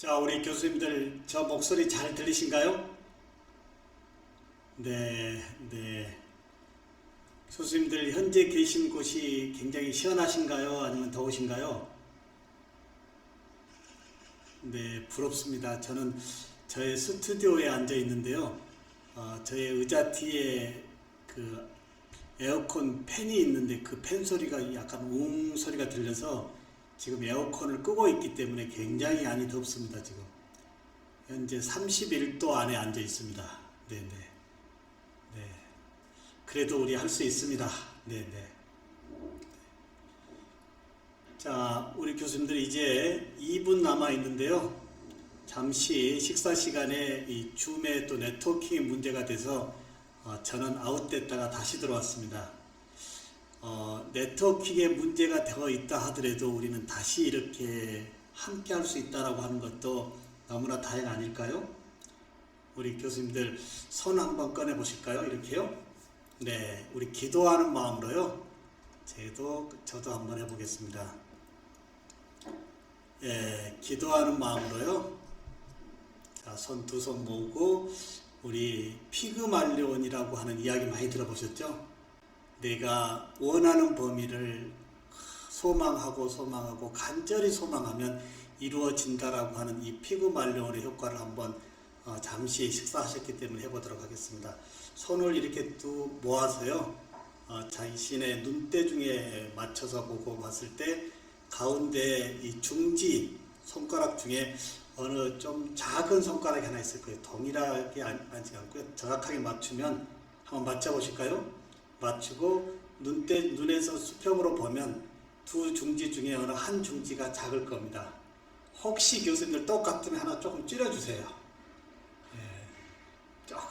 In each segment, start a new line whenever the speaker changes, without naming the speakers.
자, 우리 교수님들 저 목소리 잘 들리신가요? 네, 네. 교수님들 현재 계신 곳이 굉장히 시원하신가요? 아니면 더우신가요? 네, 부럽습니다. 저는 저의 스튜디오에 앉아 있는데요. 저의 의자 뒤에 그 에어컨 팬이 있는데 그 팬 소리가 약간 웅 소리가 들려서 지금 에어컨을 끄고 있기 때문에 굉장히 안이 덥습니다. 지금 현재 31도 안에 앉아 있습니다. 네네. 네. 그래도 우리 할 수 있습니다. 네네. 자, 우리 교수님들 이제 2분 남아 있는데요. 잠시 식사 시간에 이 줌에 또 네트워킹이 문제가 돼서 저는 아웃됐다가 다시 들어왔습니다. 네트워킹에 문제가 되어 있다 하더라도 우리는 다시 이렇게 함께 할 수 있다라고 하는 것도 너무나 다행 아닐까요? 우리 교수님들 손 한번 꺼내 보실까요? 이렇게요. 네, 우리 기도하는 마음으로요. 저도 한번 해보겠습니다. 예, 기도하는 마음으로요. 자, 두 손 모으고 우리 피그말리온이라고 하는 이야기 많이 들어보셨죠? 내가 원하는 범위를 소망하고 간절히 소망하면 이루어진다라고 하는 이 피그말리온의 효과를 한번 잠시 식사하셨기 때문에 해보도록 하겠습니다. 손을 이렇게 뚝 모아서요. 자신의 눈대 중에 맞춰서 보고 봤을 때 가운데 이 중지 손가락 중에 어느 좀 작은 손가락이 하나 있을 거예요. 동일하게 앉지 않고요. 정확하게 맞추면 한번 맞춰보실까요? 맞추고 눈에서 수평으로 보면 두 중지 중에 어느 한 중지가 작을 겁니다. 혹시 교수님들 똑같으면 하나 조금 줄여주세요. 예,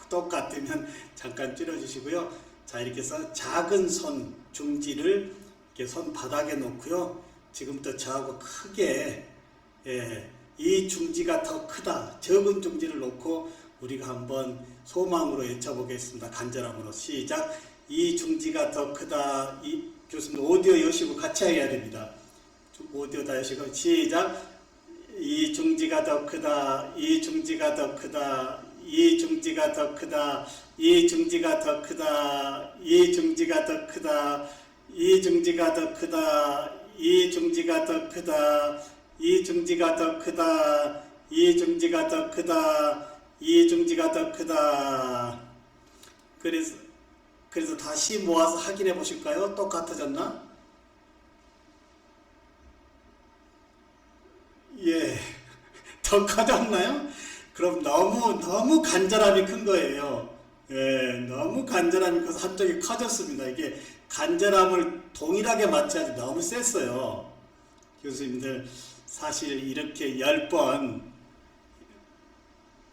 똑같으면 잠깐 줄여주시고요. 자, 이렇게 해서 작은 손 중지를 이렇게 손 바닥에 놓고요. 지금부터 저하고 크게 이 중지가 더 크다. 적은 중지를 놓고 우리가 한번 소망으로 외쳐보겠습니다. 간절함으로 시작. 이 중지가 더 크다. 이 교수님 오디오 여시고 같이 해야 됩니다. 오디오 다 여시고 시작. 이 중지가 더 크다. 이 중지가 더 크다. 이 중지가 더 크다. 이 중지가 더 크다. 이 중지가 더 크다. 이 중지가 더 크다. 이 중지가 더 크다. 이 중지가 더 크다. 이 중지가 더 크다. 이 중지가 더 크다. 그래서 다시 모아서 확인해 보실까요? 똑같아졌나? 예. 더 커졌나요? 그럼 너무 간절함이 큰 거예요. 예, 너무 간절함이 커서 한쪽이 커졌습니다. 이게 간절함을 동일하게 맞춰야지 너무 셌어요. 교수님들, 사실 이렇게 10번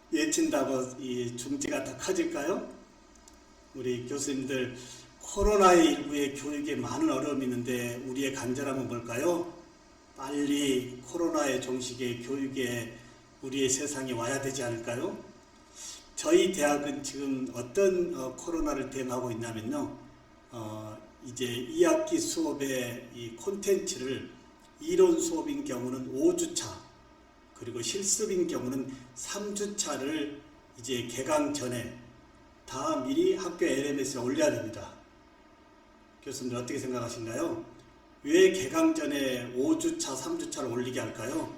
외친다고 이 중지가 더 커질까요? 우리 교수님들, 코로나19의 교육에 많은 어려움이 있는데 우리의 간절함은 뭘까요? 빨리 코로나의 종식의 교육에 우리의 세상에 와야 되지 않을까요? 저희 대학은 지금 어떤 코로나를 대응하고 있냐면요. 이제 2학기 수업의 이 콘텐츠를 이론 수업인 경우는 5주차, 그리고 실습인 경우는 3주차를 이제 개강 전에 다 미리 학교 LMS에 올려야 됩니다. 교수님들 어떻게 생각하신가요? 왜 개강 전에 5주차, 3주차를 올리게 할까요?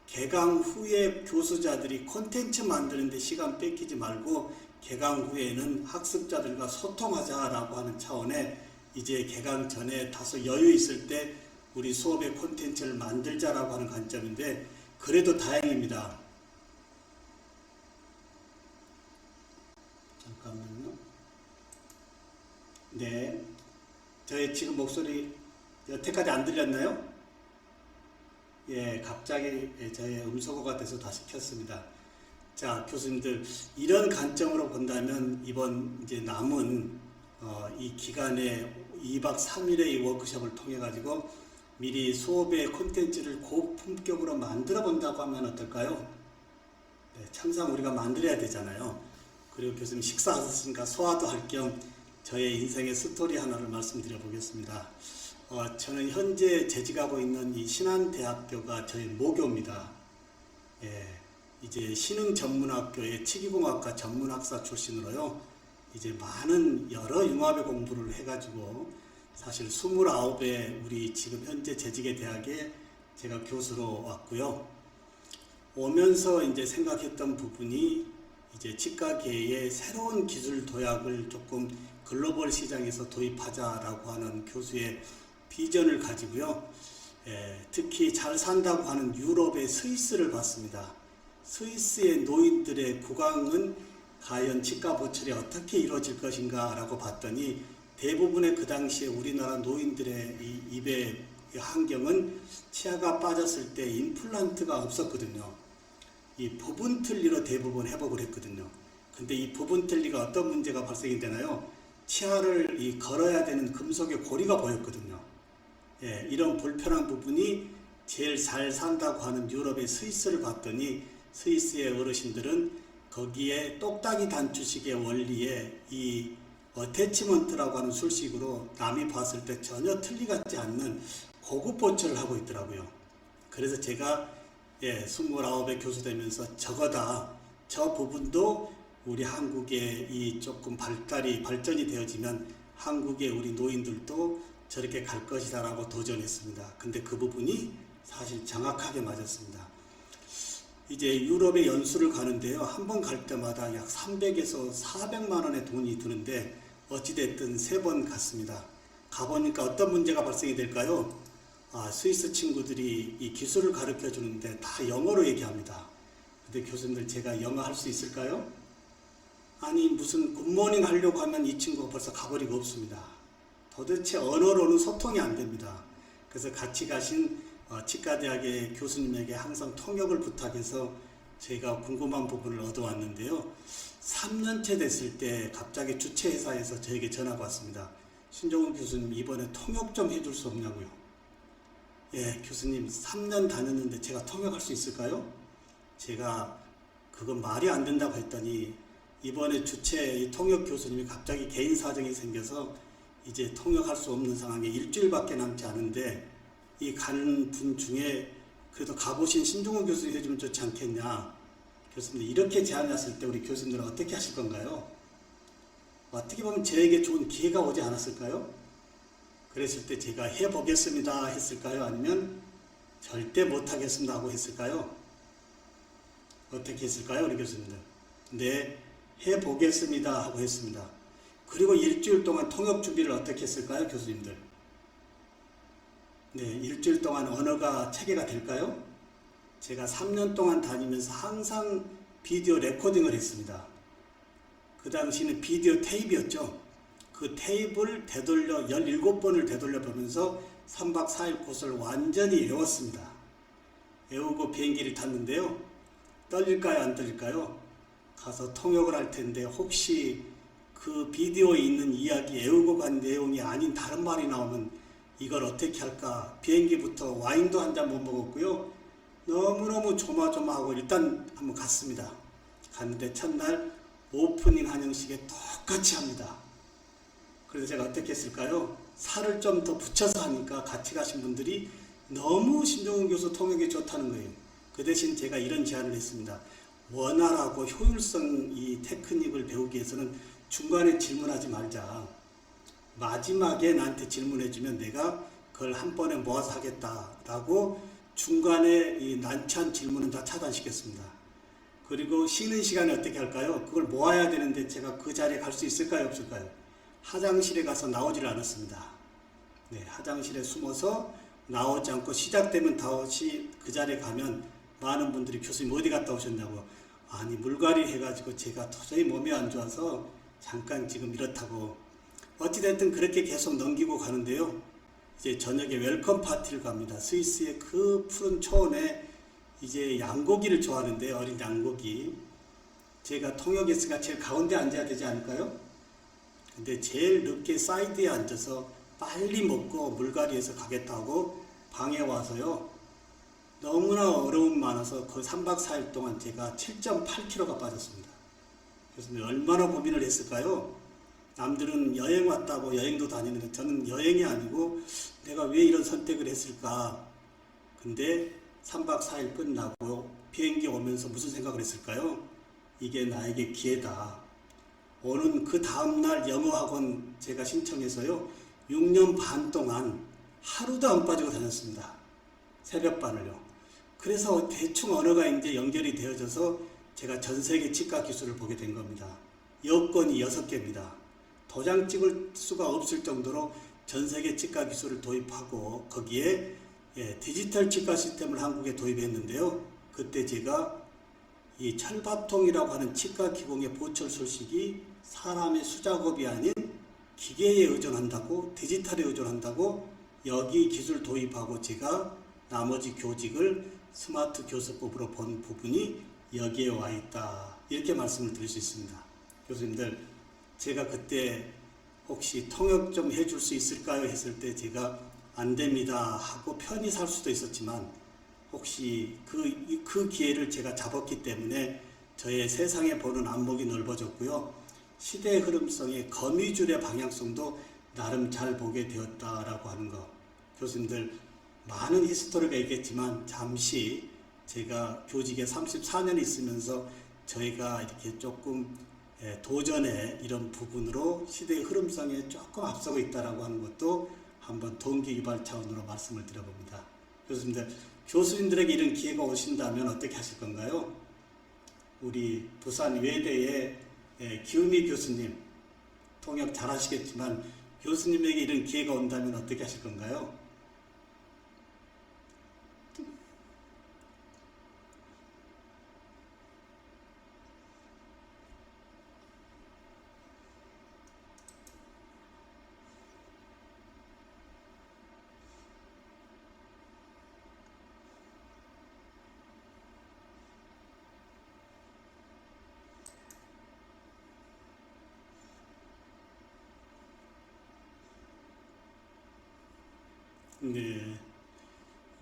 개강 후에 교수자들이 콘텐츠 만드는데 시간 뺏기지 말고 개강 후에는 학습자들과 소통하자라고 하는 차원에 이제 개강 전에 다소 여유 있을 때 우리 수업의 콘텐츠를 만들자라고 하는 관점인데, 그래도 다행입니다. 잠깐만요. 네. 저의 지금 목소리 여태까지 안 들렸나요? 예, 갑자기 저의 음소거가 돼서 다시 켰습니다. 자, 교수님들, 이런 관점으로 본다면 이번 이제 남은 이 기간에 2박 3일의 이 워크숍을 통해 가지고 미리 수업의 콘텐츠를 고품격으로 만들어 본다고 하면 어떨까요? 네, 항상 우리가 만들어야 되잖아요. 그리고 교수님 식사하셨으니까 소화도 할 겸 저의 인생의 스토리 하나를 말씀드려 보겠습니다. 저는 현재 재직하고 있는 이 신한대학교가 저희 모교입니다. 예, 이제 신흥전문학교의 치기공학과 전문학사 출신으로요. 이제 많은 여러 융합의 공부를 해가지고 사실 29의 우리 지금 현재 재직의 대학에 제가 교수로 왔고요. 오면서 이제 생각했던 부분이 이제 치과계의 새로운 기술 도약을 조금 글로벌 시장에서 도입하자라고 하는 교수의 비전을 가지고요. 특히 잘 산다고 하는 유럽의 스위스를 봤습니다. 스위스의 노인들의 구강은 과연 치과 보철이 어떻게 이루어질 것인가 라고 봤더니 대부분의 그 당시에 우리나라 노인들의 이 입의 환경은 치아가 빠졌을 때 임플란트가 없었거든요. 이 부분 틀니로 대부분 회복을 했거든요. 근데 이 부분 틀니가 어떤 문제가 발생이 되나요? 치아를 걸어야 되는 금속의 고리가 보였거든요. 예, 이런 불편한 부분이 제일 잘 산다고 하는 유럽의 스위스를 봤더니 스위스의 어르신들은 거기에 똑딱이 단추식의 원리에 이 어태치먼트라고 하는 술식으로 남이 봤을 때 전혀 틀리 같지 않는 고급 보철을 하고 있더라고요. 그래서 제가 29의 교수 되면서 저거다. 저 부분도 우리 한국의 이 조금 발전이 되어지면 한국의 우리 노인들도 저렇게 갈 것이다 라고 도전했습니다. 근데 그 부분이 사실 정확하게 맞았습니다. 이제 유럽에 연수를 가는데요. 한 번 갈 때마다 약 300에서 400만 원의 돈이 드는데 어찌됐든 3번 갔습니다. 가보니까 어떤 문제가 발생이 될까요? 스위스 친구들이 이 기술을 가르쳐 주는데 다 영어로 얘기합니다. 근데 교수님들 제가 영어 할 수 있을까요? 아니 무슨 굿모닝 하려고 하면 이 친구가 벌써 가버리고 없습니다. 도대체 언어로는 소통이 안 됩니다. 그래서 같이 가신 치과대학의 교수님에게 항상 통역을 부탁해서 제가 궁금한 부분을 얻어왔는데요. 3년째 됐을 때 갑자기 주최회사에서 저에게 전화가 왔습니다. 신종훈 교수님 이번에 통역 좀 해줄 수 없냐고요. 예, 교수님 3년 다녔는데 제가 통역할 수 있을까요? 제가 그건 말이 안 된다고 했더니 이번에 주최 통역 교수님이 갑자기 개인 사정이 생겨서 이제 통역할 수 없는 상황에 일주일밖에 남지 않은데 이 가는 분 중에 그래도 가보신 신종훈 교수님 해주면 좋지 않겠냐. 교수님 이렇게 제안이 왔을 때 우리 교수님들은 어떻게 하실 건가요? 어떻게 보면 저에게 좋은 기회가 오지 않았을까요? 그랬을 때 제가 해보겠습니다 했을까요? 아니면 절대 못하겠습니다 하고 했을까요? 어떻게 했을까요? 우리 교수님들. 네, 해보겠습니다 하고 했습니다. 그리고 일주일 동안 통역 준비를 어떻게 했을까요? 교수님들. 네, 일주일 동안 언어가 체계가 될까요? 제가 3년 동안 다니면서 항상 비디오 레코딩을 했습니다. 그 당시는 비디오 테이프였죠. 그 테이프를 되돌려 17번을 되돌려 보면서 3박 4일 코스를 완전히 외웠습니다. 외우고 비행기를 탔는데요. 떨릴까요? 안 떨릴까요? 가서 통역을 할 텐데 혹시 그 비디오에 있는 이야기 외우고 간 내용이 아닌 다른 말이 나오면 이걸 어떻게 할까? 비행기부터 와인도 한 잔 못 먹었고요. 너무너무 조마조마하고 일단 한번 갔습니다. 갔는데 첫날 오프닝 한영식에 똑같이 합니다. 그래서 제가 어떻게 했을까요? 살을 좀 더 붙여서 하니까 같이 가신 분들이 너무 신종훈 교수 통역이 좋다는 거예요. 그 대신 제가 이런 제안을 했습니다. 원활하고 효율성 이 테크닉을 배우기 위해서는 중간에 질문하지 말자. 마지막에 나한테 질문해주면 내가 그걸 한 번에 모아서 하겠다라고 중간에 이 난처한 질문은 다 차단시켰습니다. 그리고 쉬는 시간에 어떻게 할까요? 그걸 모아야 되는데 제가 그 자리에 갈 수 있을까요? 없을까요? 화장실에 가서 나오질 않았습니다. 네, 화장실에 숨어서 나오지 않고 시작되면 다시 그 자리에 가면 많은 분들이 교수님 어디 갔다 오셨냐고. 아니 물갈이 해가지고 제가 도저히 몸이 안 좋아서 잠깐 지금 이렇다고. 어찌됐든 그렇게 계속 넘기고 가는데요. 이제 저녁에 웰컴 파티를 갑니다. 스위스의 그 푸른 초원에 이제 양고기를 좋아하는데 어린 양고기. 제가 통역했으니까 제일 가운데 앉아야 되지 않을까요? 근데 제일 늦게 사이드에 앉아서 빨리 먹고 물갈이해서 가겠다고 방에 와서요. 너무나 어려움이 많아서 거의 3박 4일 동안 제가 7.8kg가 빠졌습니다. 그래서 얼마나 고민을 했을까요? 남들은 여행 왔다고 여행도 다니는데 저는 여행이 아니고 내가 왜 이런 선택을 했을까? 근데 3박 4일 끝나고 비행기 오면서 무슨 생각을 했을까요? 이게 나에게 기회다. 오는 그 다음날 영어학원 제가 신청해서요. 6년 반 동안 하루도 안 빠지고 다녔습니다. 새벽반을요. 그래서 대충 언어가 이제 연결이 되어져서 제가 전 세계 치과 기술을 보게 된 겁니다. 여건이 6개입니다. 도장 찍을 수가 없을 정도로 전 세계 치과 기술을 도입하고 거기에 디지털 치과 시스템을 한국에 도입했는데요. 그때 제가 이 철밥통이라고 하는 치과 기공의 보철 소식이 사람의 수작업이 아닌 기계에 의존한다고, 디지털에 의존한다고 여기 기술 도입하고 제가 나머지 교직을 스마트 교수법으로 본 부분이 여기에 와 있다. 이렇게 말씀을 드릴 수 있습니다. 교수님들, 제가 그때 혹시 통역 좀 해줄 수 있을까요? 했을 때 제가 안 됩니다 하고 편히 살 수도 있었지만 혹시 그 기회를 제가 잡았기 때문에 저의 세상에 보는 안목이 넓어졌고요. 시대의 흐름성의 거미줄의 방향성도 나름 잘 보게 되었다라고 하는 거. 교수님들, 많은 히스토리가 있겠지만 잠시 제가 교직에 34년 있으면서 저희가 이렇게 조금 도전의 이런 부분으로 시대의 흐름성에 조금 앞서고 있다라고 하는 것도 한번 동기유발 차원으로 말씀을 드려봅니다. 교수님들, 교수님들에게 이런 기회가 오신다면 어떻게 하실 건가요? 우리 부산 외대의 기우미 교수님, 통역 잘 하시겠지만 교수님에게 이런 기회가 온다면 어떻게 하실 건가요?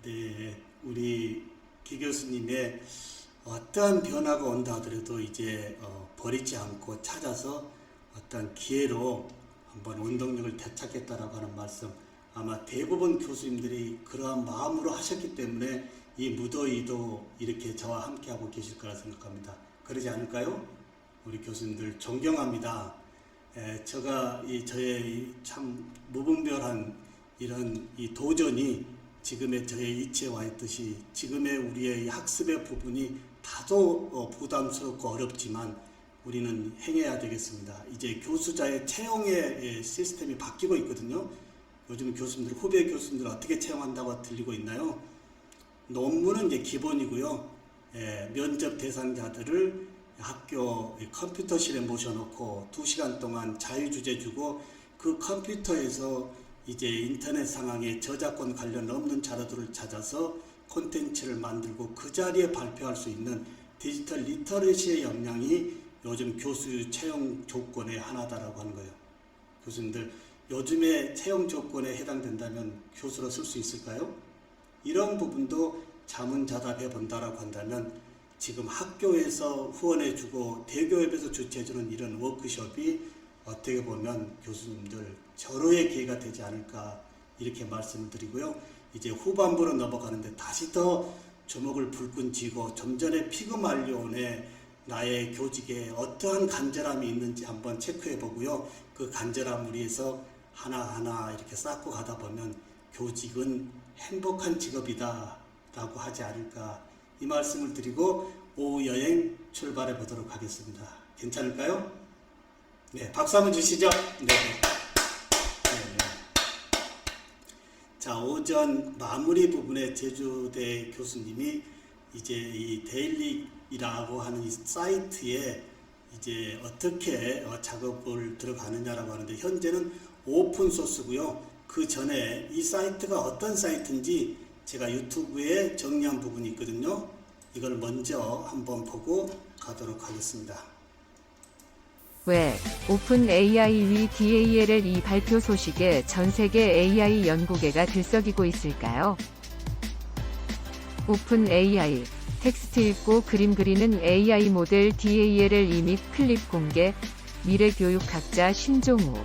네, 우리 기 교수님의 어떠한 변화가 온다 하더라도 이제 버리지 않고 찾아서 어떤 기회로 한번 운동력을 되찾겠다라고 하는 말씀, 아마 대부분 교수님들이 그러한 마음으로 하셨기 때문에 이 무더위도 이렇게 저와 함께하고 계실 거라 생각합니다. 그러지 않을까요? 우리 교수님들 존경합니다. 저의 참 무분별한 이런 이 도전이 지금의 저의 이치에 와 있듯이 지금의 우리의 학습의 부분이 다소 부담스럽고 어렵지만 우리는 행해야 되겠습니다. 이제 교수자의 채용의 시스템이 바뀌고 있거든요. 요즘 교수님들, 후배 교수님들 어떻게 채용한다고 들리고 있나요? 논문은 이제 기본이고요. 면접 대상자들을 학교 컴퓨터실에 모셔놓고 2시간 동안 자유주제 주고 그 컴퓨터에서 이제 인터넷 상황에 저작권 관련 없는 자료들을 찾아서 콘텐츠를 만들고 그 자리에 발표할 수 있는 디지털 리터러시의 역량이 요즘 교수 채용 조건의 하나다라고 하는 거예요. 교수님들, 요즘의 채용 조건에 해당된다면 교수로 쓸 수 있을까요? 이런 부분도 자문자답해 본다라고 한다면 지금 학교에서 후원해주고 대교협에서 주최해주는 이런 워크숍이 어떻게 보면 교수님들 절호의 기회가 되지 않을까 이렇게 말씀을 드리고요. 이제 후반부로 넘어가는데 다시 더 주목을 불끈 쥐고 좀 전에 피그말리온의 나의 교직에 어떠한 간절함이 있는지 한번 체크해 보고요. 그 간절함을 위해서 하나하나 이렇게 쌓고 가다 보면 교직은 행복한 직업이다 라고 하지 않을까, 이 말씀을 드리고 오후 여행 출발해 보도록 하겠습니다. 괜찮을까요? 네, 박수 한번 주시죠. 네. 자, 오전 마무리 부분에 제주대 교수님이 이제 이 데일리라고 하는 이 사이트에 이제 어떻게 작업을 들어가느냐라고 하는데, 현재는 오픈 소스고요. 그 전에 이 사이트가 어떤 사이트인지 제가 유튜브에 정리한 부분이 있거든요. 이걸 먼저 한번 보고 가도록 하겠습니다.
왜 오픈 AI의 DALL-E 발표 소식에 전 세계 AI 연구계가 들썩이고 있을까요? 오픈 AI, 텍스트 읽고 그림 그리는 AI 모델 DALL-E 및 클립 공개, 미래교육학자 신종우.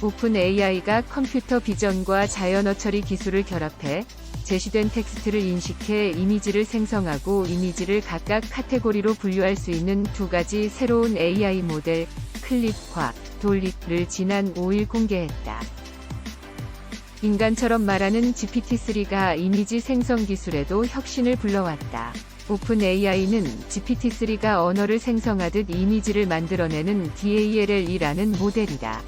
오픈 AI가 컴퓨터 비전과 자연어 처리 기술을 결합해 제시된 텍스트를 인식해 이미지를 생성하고 이미지를 각각 카테고리로 분류할 수 있는 두 가지 새로운 AI 모델, 클립과 돌립을 지난 5일 공개했다. 인간처럼 말하는 GPT-3가 이미지 생성 기술에도 혁신을 불러왔다. 오픈 AI는 GPT-3가 언어를 생성하듯 이미지를 만들어내는 DALL이라는 모델이다.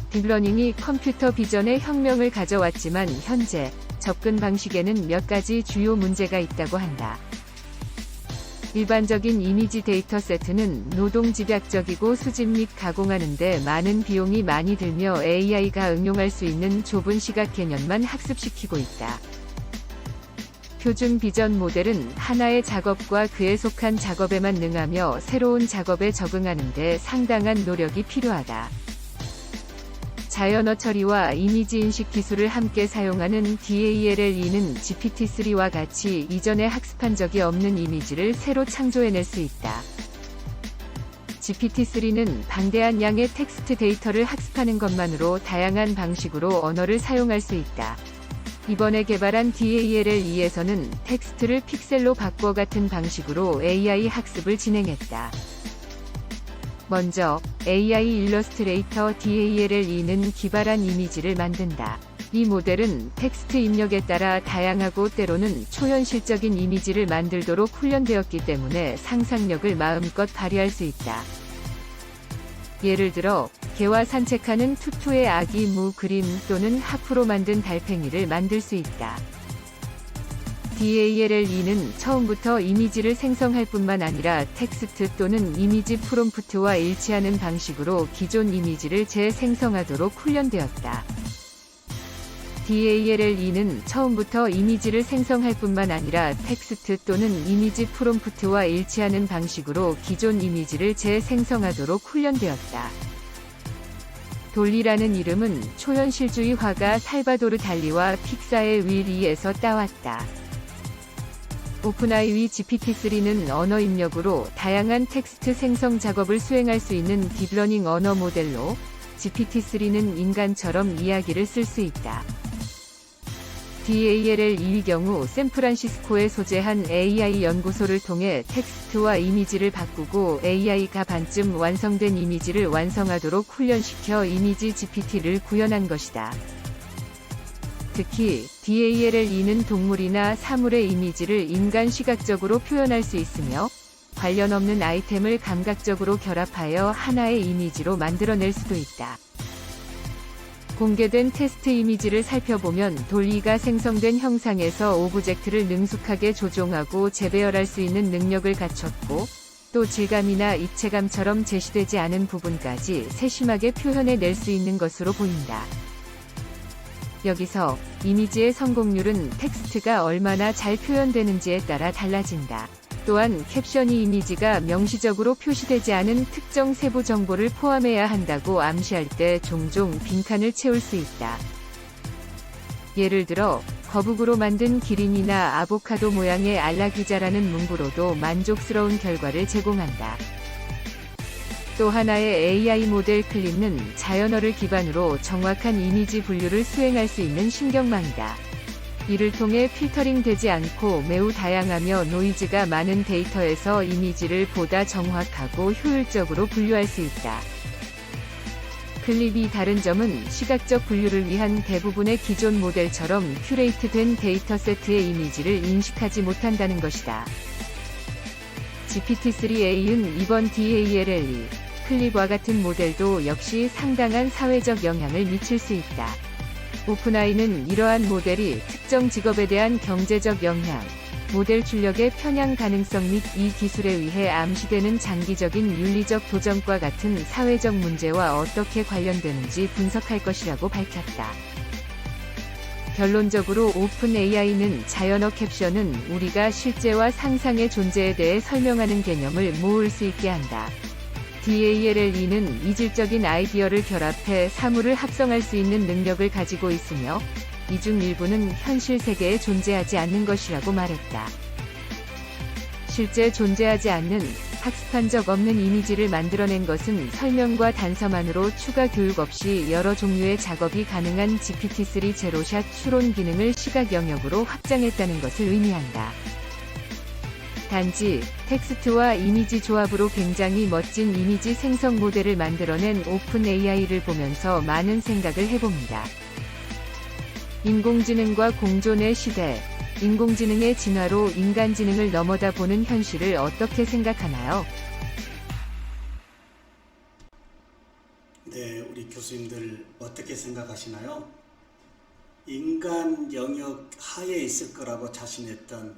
딥러닝이 컴퓨터 비전에 혁명을 가져왔지만 현재 접근 방식에는 몇 가지 주요 문제가 있다고 한다. 일반적인 이미지 데이터 세트는 노동 집약적이고 수집 및 가공하는 데 많은 비용이 많이 들며 AI가 응용할 수 있는 좁은 시각 개념만 학습시키고 있다. 표준 비전 모델은 하나의 작업과 그에 속한 작업에만 능하며 새로운 작업에 적응하는 데 상당한 노력이 필요하다. 자연어 처리와 이미지 인식 기술을 함께 사용하는 DALLE는 GPT-3와 같이 이전에 학습한 적이 없는 이미지를 새로 창조해낼 수 있다. GPT-3는 방대한 양의 텍스트 데이터를 학습하는 것만으로 다양한 방식으로 언어를 사용할 수 있다. 이번에 개발한 DALLE에서는 텍스트를 픽셀로 바꿔 같은 방식으로 AI 학습을 진행했다. 먼저 AI 일러스트레이터 DALLE는 기발한 이미지를 만든다. 이 모델은 텍스트 입력에 따라 다양하고 때로는 초현실적인 이미지를 만들도록 훈련되었기 때문에 상상력을 마음껏 발휘할 수 있다. 예를 들어 개와 산책하는 투투의 아기 무 그림 또는 하프로 만든 달팽이를 만들 수 있다. DALLE는 처음부터 이미지를 생성할 뿐만 아니라 텍스트 또는 이미지 프롬프트와 일치하는 방식으로 기존 이미지를 재생성하도록 훈련되었다. DALLE는 처음부터 이미지를 생성할 뿐만 아니라 텍스트 또는 이미지 프롬프트와 일치하는 방식으로 기존 이미지를 재생성하도록 훈련되었다. 돌리라는 이름은 초현실주의 화가 살바도르 달리와 픽사의 윌리에서 따왔다. 오픈AI GPT-3는 언어 입력으로 다양한 텍스트 생성 작업을 수행할 수 있는 딥러닝 언어 모델로 GPT-3는 인간처럼 이야기를 쓸 수 있다. DALLE의 경우 샌프란시스코에 소재한 AI 연구소를 통해 텍스트와 이미지를 바꾸고 AI가 반쯤 완성된 이미지를 완성하도록 훈련시켜 이미지 GPT를 구현한 것이다. 특히 DALLE는 동물이나 사물의 이미지를 인간 시각적으로 표현할 수 있으며 관련 없는 아이템을 감각적으로 결합하여 하나의 이미지로 만들어낼 수도 있다. 공개된 테스트 이미지를 살펴보면 돌리가 생성된 형상에서 오브젝트를 능숙하게 조종하고 재배열할 수 있는 능력을 갖췄고 또 질감이나 입체감처럼 제시되지 않은 부분까지 세심하게 표현해낼 수 있는 것으로 보인다. 여기서 이미지의 성공률은 텍스트가 얼마나 잘 표현되는지에 따라 달라진다. 또한 캡션이 이미지가 명시적으로 표시되지 않은 특정 세부 정보를 포함해야 한다고 암시할 때 종종 빈칸을 채울 수 있다. 예를 들어 거북으로 만든 기린이나 아보카도 모양의 알라귀자라는 문구로도 만족스러운 결과를 제공한다. 또 하나의 AI 모델 클립는 자연어를 기반으로 정확한 이미지 분류를 수행할 수 있는 신경망이다. 이를 통해 필터링 되지 않고 매우 다양하며 노이즈가 많은 데이터에서 이미지를 보다 정확하고 효율적으로 분류할 수 있다. 클립이 다른 점은 시각적 분류를 위한 대부분의 기존 모델처럼 큐레이트된 데이터 세트의 이미지를 인식하지 못한다는 것이다. GPT-3A은 이번 DALLE 클립과 같은 모델도 역시 상당한 사회적 영향을 미칠 수 있다. 오픈AI는 이러한 모델이 특정 직업에 대한 경제적 영향, 모델 출력의 편향 가능성 및 이 기술에 의해 암시되는 장기적인 윤리적 도전과 같은 사회적 문제와 어떻게 관련되는지 분석할 것이라고 밝혔다. 결론적으로 오픈AI는 자연어 캡션은 우리가 실제와 상상의 존재에 대해 설명하는 개념을 모을 수 있게 한다. DALLE는 이질적인 아이디어를 결합해 사물을 합성할 수 있는 능력을 가지고 있으며 이 중 일부는 현실 세계에 존재하지 않는 것이라고 말했다. 실제 존재하지 않는 학습한 적 없는 이미지를 만들어낸 것은 설명과 단서만으로 추가 교육 없이 여러 종류의 작업이 가능한 GPT-3 제로샷 추론 기능을 시각 영역으로 확장했다는 것을 의미한다. 단지 텍스트와 이미지 조합으로 굉장히 멋진 이미지 생성 모델을 만들어낸 오픈 AI를 보면서 많은 생각을 해봅니다. 인공지능과 공존의 시대, 인공지능의 진화로 인간지능을 넘어다 보는 현실을 어떻게 생각하나요?
네, 우리 교수님들 어떻게 생각하시나요? 인간 영역 하에 있을 거라고 자신했던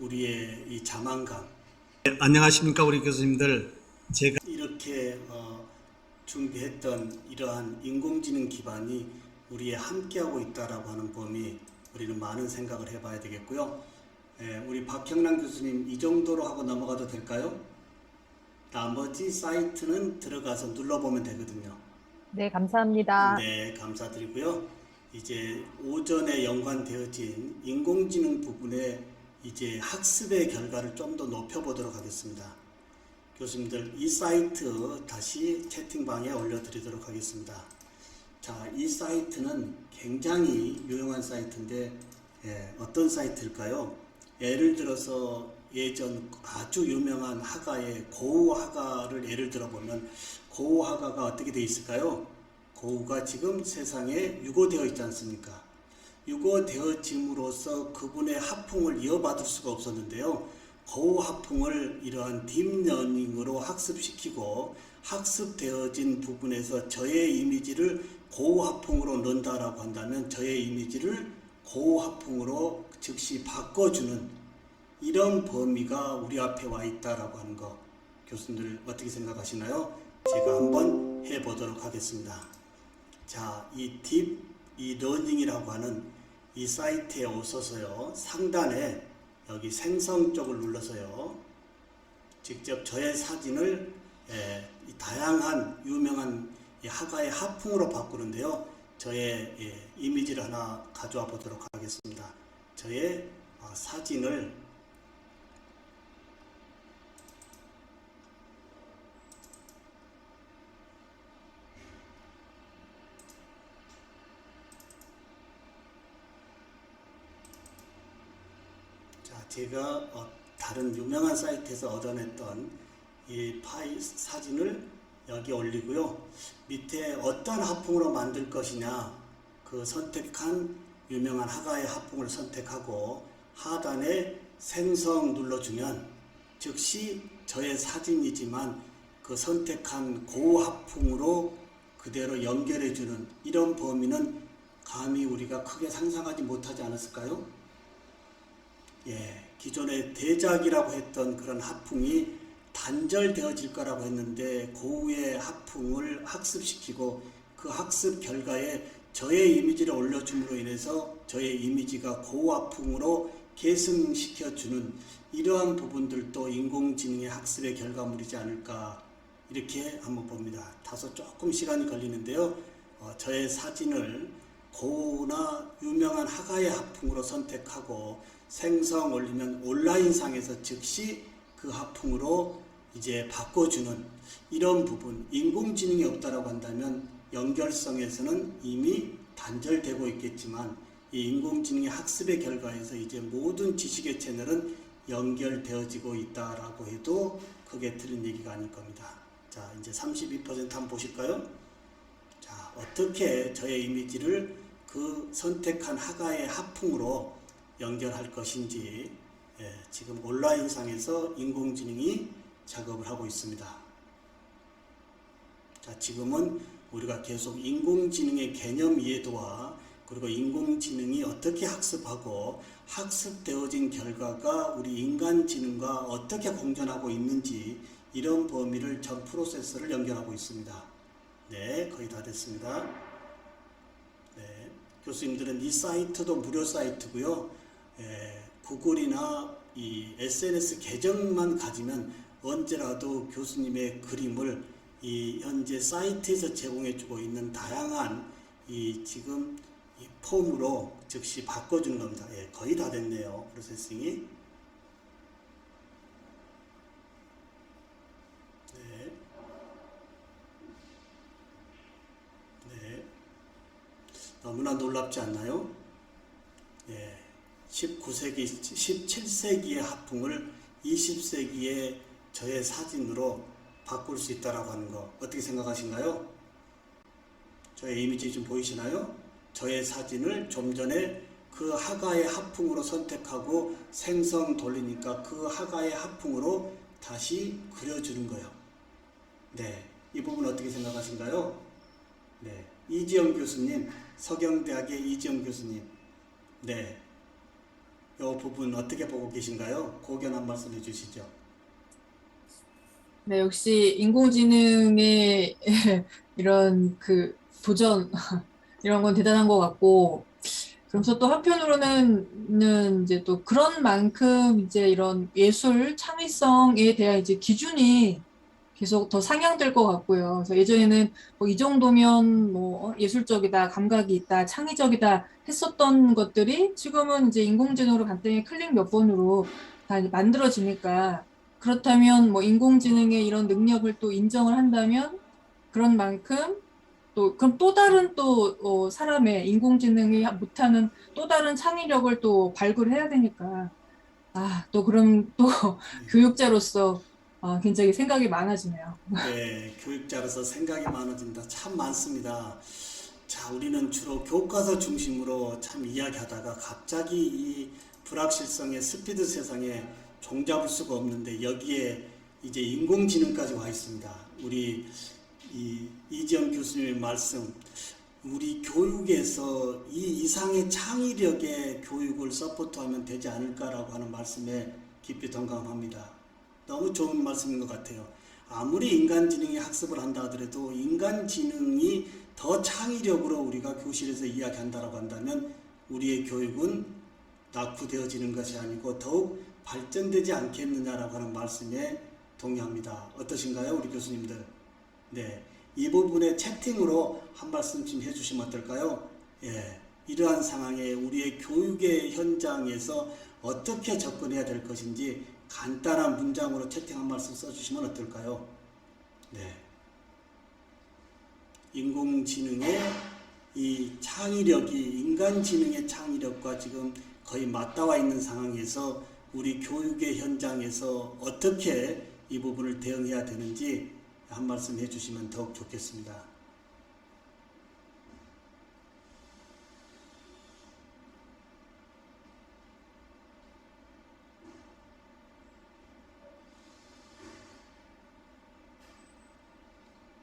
우리의 이 자만감.
네, 안녕하십니까 우리 교수님들. 제가
이렇게 준비했던 이러한 인공지능 기반이 우리에 함께하고 있다라고 하는 범위, 우리는 많은 생각을 해봐야 되겠고요. 우리 박형란 교수님 이 정도로 하고 넘어가도 될까요? 나머지 사이트는 들어가서 눌러보면 되거든요.
네, 감사합니다.
네, 감사드리고요. 이제 오전에 연관되어진 인공지능 부분에 이제 학습의 결과를 좀 더 높여보도록 하겠습니다. 교수님들 이 사이트 다시 채팅방에 올려드리도록 하겠습니다. 자, 이 사이트는 굉장히 유용한 사이트인데 어떤 사이트일까요? 예를 들어서 예전 아주 유명한 화가의 고우 화가를 예를 들어보면 고우 화가가 어떻게 되어 있을까요? 고우가 지금 세상에 유고되어 있지 않습니까? 유고되어짐으로써 그분의 화풍을 이어받을 수가 없었는데요. 고우 화풍을 이러한 딥러닝으로 학습시키고 학습되어진 부분에서 저의 이미지를 고우 화풍으로 넣는다라고 한다면 저의 이미지를 고우 화풍으로 즉시 바꿔주는 이런 범위가 우리 앞에 와 있다라고 하는 거 교수님들 어떻게 생각하시나요? 제가 한번 해보도록 하겠습니다. 자, 이 러닝이라고 하는 이 사이트에 오셔서요, 상단에 여기 생성 쪽을 눌러서요, 직접 저의 사진을 이 다양한 유명한 이 화가의 화풍으로 바꾸는데요, 저의 이미지를 하나 가져와 보도록 하겠습니다. 저의 사진을 제가 다른 유명한 사이트에서 얻어냈던 이 사진을 여기 올리고요. 밑에 어떤 화풍으로 만들 것이냐 그 선택한 유명한 화가의 화풍을 선택하고 하단에 생성 눌러주면 즉시 저의 사진이지만 그 선택한 고우 화풍으로 그대로 연결해주는 이런 범위는 감히 우리가 크게 상상하지 못하지 않았을까요? 기존의 대작이라고 했던 그런 화풍이 단절되어질 거라고 했는데 고우의 화풍을 학습시키고 그 학습 결과에 저의 이미지를 올려줌으로 인해서 저의 이미지가 고우 화풍으로 계승시켜주는 이러한 부분들도 인공지능의 학습의 결과물이지 않을까 이렇게 한번 봅니다. 다소 조금 시간이 걸리는데요. 저의 사진을 고우나 유명한 화가의 화풍으로 선택하고 생성 올리면 온라인상에서 즉시 그 화풍으로 이제 바꿔주는 이런 부분, 인공지능이 없다라고 한다면 연결성에서는 이미 단절되고 있겠지만 이 인공지능의 학습의 결과에서 이제 모든 지식의 채널은 연결되어지고 있다라고 해도 크게 틀린 얘기가 아닐 겁니다. 자, 이제 32% 한번 보실까요? 자, 어떻게 저의 이미지를 그 선택한 화가의 화풍으로 연결할 것인지 지금 온라인상에서 인공지능이 작업을 하고 있습니다. 자, 지금은 우리가 계속 인공지능의 개념 이해도와 그리고 인공지능이 어떻게 학습하고 학습되어진 결과가 우리 인간지능과 어떻게 공존하고 있는지 이런 범위를 전 프로세서를 연결하고 있습니다. 네, 거의 다 됐습니다. 네, 교수님들은 이 사이트도 무료 사이트고요. 구글이나 이 SNS 계정만 가지면 언제라도 교수님의 그림을 이 현재 사이트에서 제공해주고 있는 다양한 지금 이 폼으로 즉시 바꿔주는 겁니다. 거의 다 됐네요. 프로세싱이. 너무나 놀랍지 않나요? 예, 19세기, 17세기의 하풍을 20세기의 저의 사진으로 바꿀 수 있다라고 하는 거 어떻게 생각하신가요? 저의 이미지 좀 보이시나요? 저의 사진을 좀 전에 그 하가의 하풍으로 선택하고 생성 돌리니까 그 하가의 하풍으로 다시 그려주는 거예요. 네, 이 부분 어떻게 생각하신가요? 네, 이지영 교수님, 서경대학의 이지영 교수님, 네, 이 부분 어떻게 보고 계신가요? 고견 한 말씀 해주시죠.
네, 역시 인공지능의 이런 그 도전 이런 건 대단한 것 같고, 그러면서 또 한편으로는 이제 또 그런 만큼 이제 이런 예술 창의성에 대한 이제 기준이 계속 더 상향될 것 같고요. 그래서 예전에는 뭐 이 정도면 뭐 예술적이다, 감각이 있다, 창의적이다 했었던 것들이 지금은 이제 인공지능으로 간단히 클릭 몇 번으로 다 이제 만들어지니까, 그렇다면 뭐 인공지능의 이런 능력을 또 인정을 한다면 그런 만큼 또 그럼 또 다른 또 사람의 인공지능이 못하는 또 다른 창의력을 또 발굴해야 되니까, 또 그럼 또 교육자로서 굉장히 생각이 많아지네요.
네, 교육자로서 생각이 많아진다. 참 많습니다. 자, 우리는 주로 교과서 중심으로 참 이야기하다가 갑자기 이 불확실성의 스피드 세상에 종잡을 수가 없는데 여기에 이제 인공지능까지 와 있습니다. 우리 이지영 교수님의 말씀, 우리 교육에서 이 이상의 창의력의 교육을 서포트하면 되지 않을까라고 하는 말씀에 깊이 동감합니다. 너무 좋은 말씀인 것 같아요. 아무리 인간지능이 학습을 한다 하더라도 인간지능이 더 창의력으로 우리가 교실에서 이야기한다라고 한다면 우리의 교육은 낙후되어지는 것이 아니고 더욱 발전되지 않겠느냐라고 하는 말씀에 동의합니다. 어떠신가요, 우리 교수님들? 네, 이 부분에 채팅으로 한 말씀 좀 해주시면 어떨까요? 예, 이러한 상황에 우리의 교육의 현장에서 어떻게 접근해야 될 것인지 간단한 문장으로 채팅 한 말씀 써주시면 어떨까요? 네, 인공지능의 이 창의력이 인간지능의 창의력과 지금 거의 맞닿아 있는 상황에서 우리 교육의 현장에서 어떻게 이 부분을 대응해야 되는지 한 말씀 해주시면 더욱 좋겠습니다.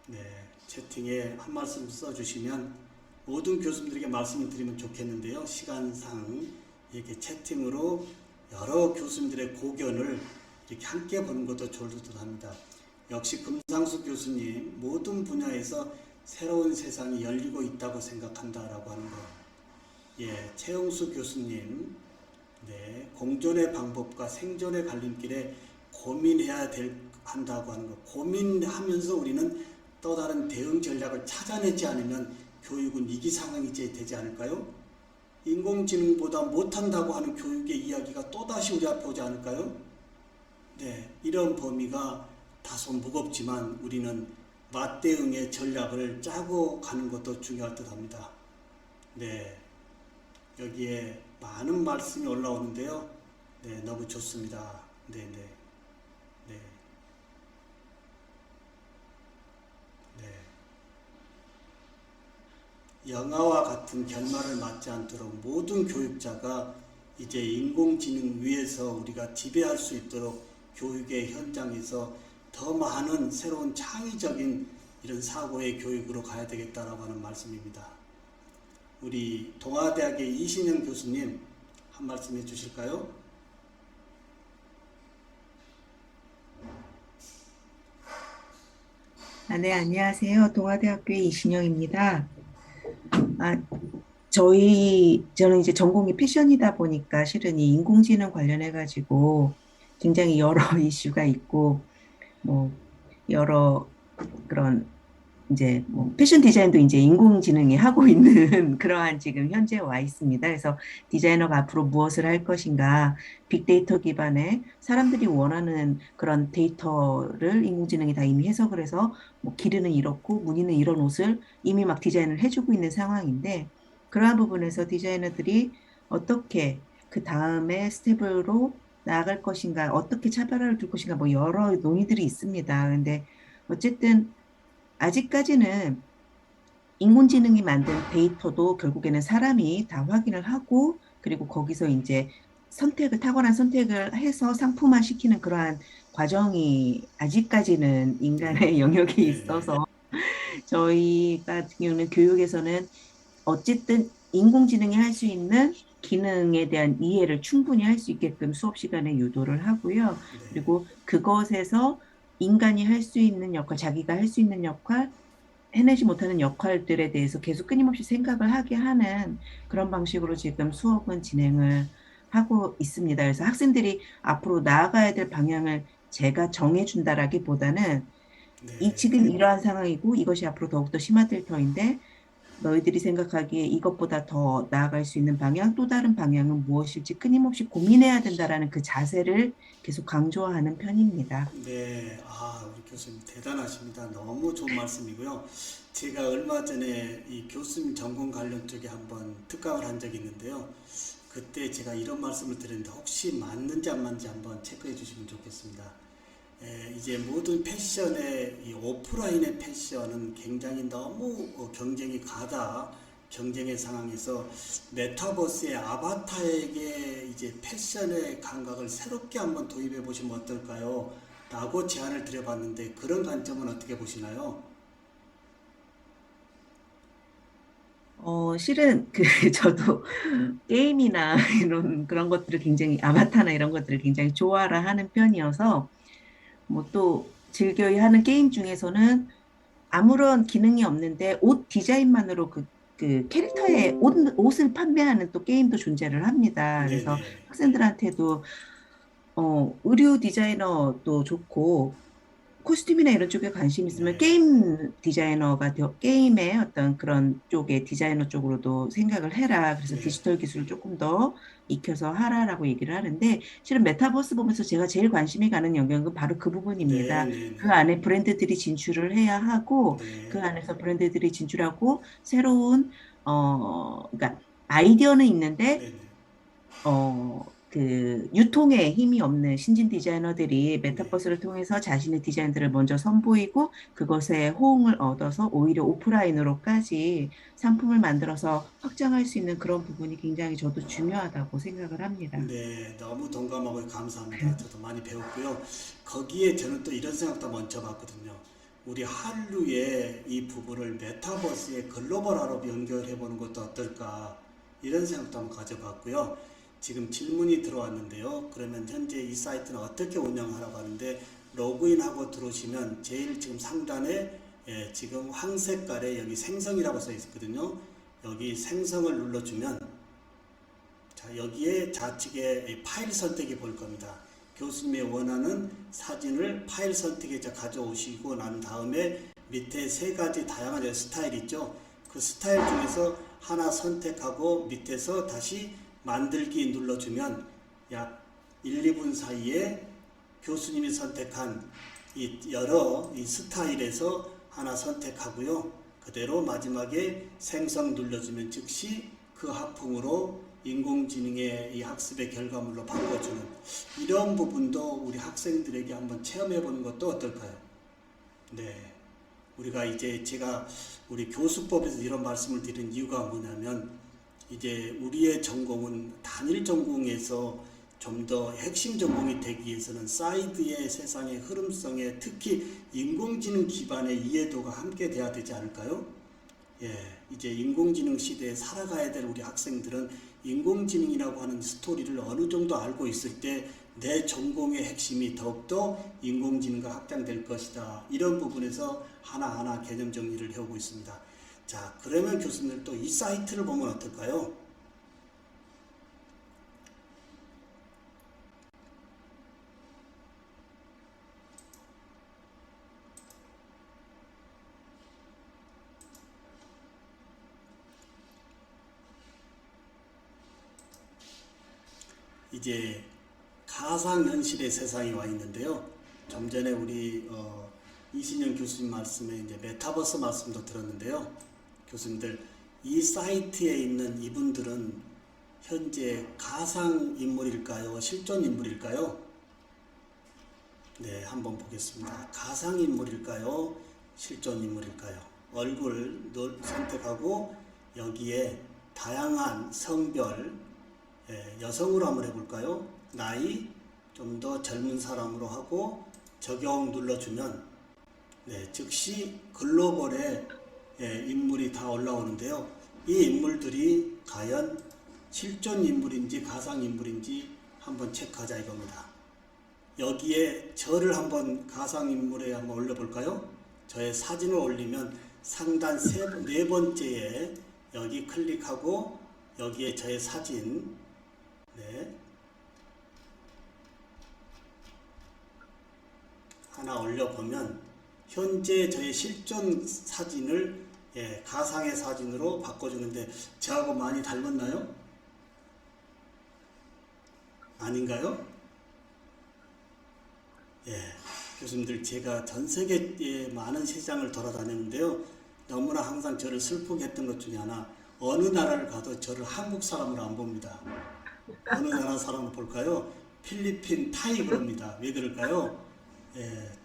네, 채팅에 한 말씀 써주시면 모든 교수님들에게 말씀을 드리면 좋겠는데요. 시간상 이렇게 채팅으로 여러 교수님들의 고견을 이렇게 함께 보는 것도 좋을 듯 합니다. 역시 금상수 교수님, 모든 분야에서 새로운 세상이 열리고 있다고 생각한다라고 하는 거. 예, 최영수 교수님, 네, 공존의 방법과 생존의 갈림길에 고민해야 한다고 하는 거. 고민하면서 우리는 또 다른 대응 전략을 찾아내지 않으면 교육은 위기 상황이 되지 않을까요? 인공지능보다 못한다고 하는 교육의 이야기가 또다시 우리 앞에 오지 않을까요? 네, 이런 범위가 다소 무겁지만 우리는 맞대응의 전략을 짜고 가는 것도 중요할 듯 합니다. 네, 여기에 많은 말씀이 올라오는데요. 네, 너무 좋습니다. 네, 네, 네, 네. 영화와 같은 결말을 맞지 않도록 모든 교육자가 이제 인공지능 위에서 우리가 지배할 수 있도록 교육의 현장에서 더 많은 새로운 창의적인 이런 사고의 교육으로 가야 되겠다라고 하는 말씀입니다. 우리 동아대학의 이신영 교수님 한 말씀 해주실까요?
네, 안녕하세요. 동아대학교의 이신영입니다. 저는 이제 전공이 패션이다 보니까 실은 이 인공지능 관련해가지고 굉장히 여러 이슈가 있고, 뭐, 여러 그런 이제 뭐 패션 디자인도 이제 인공지능이 하고 있는 그러한 지금 현재에 와 있습니다. 그래서 디자이너가 앞으로 무엇을 할 것인가, 빅데이터 기반의 사람들이 원하는 그런 데이터를 인공지능이 다 이미 해석을 해서 뭐 길이는 이렇고 무늬는 이런 옷을 이미 막 디자인을 해주고 있는 상황인데, 그러한 부분에서 디자이너들이 어떻게 그 다음에 스텝으로 나아갈 것인가, 어떻게 차별화를 둘 것인가, 뭐 여러 논의들이 있습니다. 근데 어쨌든 아직까지는 인공지능이 만든 데이터도 결국에는 사람이 다 확인을 하고, 그리고 거기서 이제 탁월한 선택을 해서 상품화 시키는 그러한 과정이 아직까지는 인간의 영역에
네네.
있어서, 저희 같은 경우는 교육에서는 어쨌든 인공지능이 할 수 있는 기능에 대한 이해를 충분히 할 수 있게끔 수업 시간에 유도를 하고요.
네.
그리고 그것에서 인간이 할 수 있는 역할, 자기가 할 수 있는 역할, 해내지 못하는 역할들에 대해서 계속 끊임없이 생각을 하게 하는 그런 방식으로 지금 수업은 진행을 하고 있습니다. 그래서 학생들이 앞으로 나아가야 될 방향을 제가 정해준다라기보다는
네.
지금 이러한 상황이고 이것이 앞으로 더욱더 심화될 터인데, 너희들이 생각하기에 이것보다 더 나아갈 수 있는 방향, 또 다른 방향은 무엇일지 끊임없이 고민해야 된다라는 그 자세를 계속 강조하는 편입니다.
네, 우리 교수님 대단하십니다. 너무 좋은 말씀이고요. 제가 얼마 전에 이 교수님 전공 관련 쪽에 한번 특강을 한 적이 있는데요. 그때 제가 이런 말씀을 드렸는데 혹시 맞는지 안 맞는지 한번 체크해 주시면 좋겠습니다. 이제 모든 패션의 이 오프라인의 패션은 굉장히 너무 경쟁이 가다. 경쟁의 상황에서 메타버스의 아바타에게 이제 패션의 감각을 새롭게 한번 도입해 보시면 어떨까요? 라고 제안을 드려봤는데 그런 관점은 어떻게 보시나요?
실은 저도 게임이나 이런 그런 것들을 굉장히, 아바타나 이런 것들을 굉장히 좋아라 하는 편이어서, 뭐 또 즐겨야 하는 게임 중에서는 아무런 기능이 없는데 옷 디자인만으로 그 캐릭터의 옷을 판매하는 또 게임도 존재를 합니다. 그래서
네네.
학생들한테도 의류 디자이너도 좋고, 코스튬이나 이런 쪽에 관심 있으면
네.
게임 디자이너가 게임의 어떤 그런 쪽에 디자이너 쪽으로도 생각을 해라. 그래서
네.
디지털 기술을 조금 더 익혀서 하라라고 얘기를 하는데, 실은 메타버스 보면서 제가 제일 관심이 가는 영역은 바로 그
네.
부분입니다.
네.
그 안에 브랜드들이 진출을 해야 하고,
네.
그
네.
안에서 브랜드들이 진출하고 새로운 그러니까 아이디어는 있는데
네.
유통에 힘이 없는 신진 디자이너들이
네.
메타버스를 통해서 자신의 디자인들을 먼저 선보이고, 그것에 호응을 얻어서 오히려 오프라인으로까지 상품을 만들어서 확장할 수 있는 그런 부분이 굉장히 저도 중요하다고 생각을 합니다.
네, 너무 동감하고 감사합니다. 저도 많이 배웠고요. 거기에 저는 또 이런 생각도 먼저 봤거든요. 우리 한류의 이 부분을 메타버스의 글로벌화로 연결해 보는 것도 어떨까 이런 생각도 한번 가져봤고요. 지금 질문이 들어왔는데요. 그러면 현재 이 사이트는 어떻게 운영하라고 하는데 로그인하고 들어오시면 제일 지금 상단에 지금 황색깔에 여기 생성이라고 써 있거든요. 여기 생성을 눌러주면 자, 여기에 좌측에 파일 선택이 보일 겁니다. 교수님의 원하는 사진을 파일 선택에 가져오시고 난 다음에 밑에 세 가지 다양한 스타일 있죠. 그 스타일 중에서 하나 선택하고 밑에서 다시 만들기 눌러주면 약 1, 2분 사이에 교수님이 선택한 이 여러 이 스타일에서 하나 선택하고요. 그대로 마지막에 생성 눌러주면 즉시 그 하품으로 인공지능의 이 학습의 결과물로 바꿔주는 이런 부분도 우리 학생들에게 한번 체험해 보는 것도 어떨까요? 네. 우리가 이제 제가 우리 교수법에서 이런 말씀을 드린 이유가 뭐냐면 이제 우리의 전공은 단일 전공에서 좀 더 핵심 전공이 되기 위해서는 사이드의 세상의 흐름성에 특히 인공지능 기반의 이해도가 함께 돼야 되지 않을까요? 예, 이제 인공지능 시대에 살아가야 될 우리 학생들은 인공지능이라고 하는 스토리를 어느 정도 알고 있을 때 내 전공의 핵심이 더욱더 인공지능과 확장될 것이다. 이런 부분에서 하나하나 개념 정리를 해오고 있습니다. 자, 그러면 교수님들 또 이 사이트를 보면 어떨까요? 이제 가상현실의 세상이 와 있는데요. 좀 전에 우리 이신영 교수님 말씀에 이제 메타버스 말씀도 들었는데요. 교수님들 이 사이트에 있는 이분들은 현재 가상 인물일까요? 실존 인물일까요? 네, 한번 보겠습니다. 가상 인물일까요? 실존 인물일까요? 얼굴 선택하고 여기에 다양한 성별, 여성으로 한번 해볼까요? 나이 좀 더 젊은 사람으로 하고 적용 눌러주면 즉시 글로벌의 인물이 다 올라오는데요. 이 인물들이 과연 실존 인물인지 가상 인물인지 한번 체크하자 이겁니다. 여기에 저를 한번 가상 인물에 한번 올려볼까요? 저의 사진을 올리면 상단 네 번째에 여기 클릭하고 여기에 저의 사진 하나 올려보면 현재 저의 실존 사진을 가상의 사진으로 바꿔주는데 저하고 많이 닮았나요? 아닌가요? 교수님들 제가 전 세계의 많은 시장을 돌아다녔는데요. 너무나 항상 저를 슬프게 했던 것 중에 하나, 어느 나라를 가도 저를 한국 사람으로 안 봅니다. 어느 나라 사람을 볼까요? 필리핀, 타이 그럽니다. 왜 그럴까요?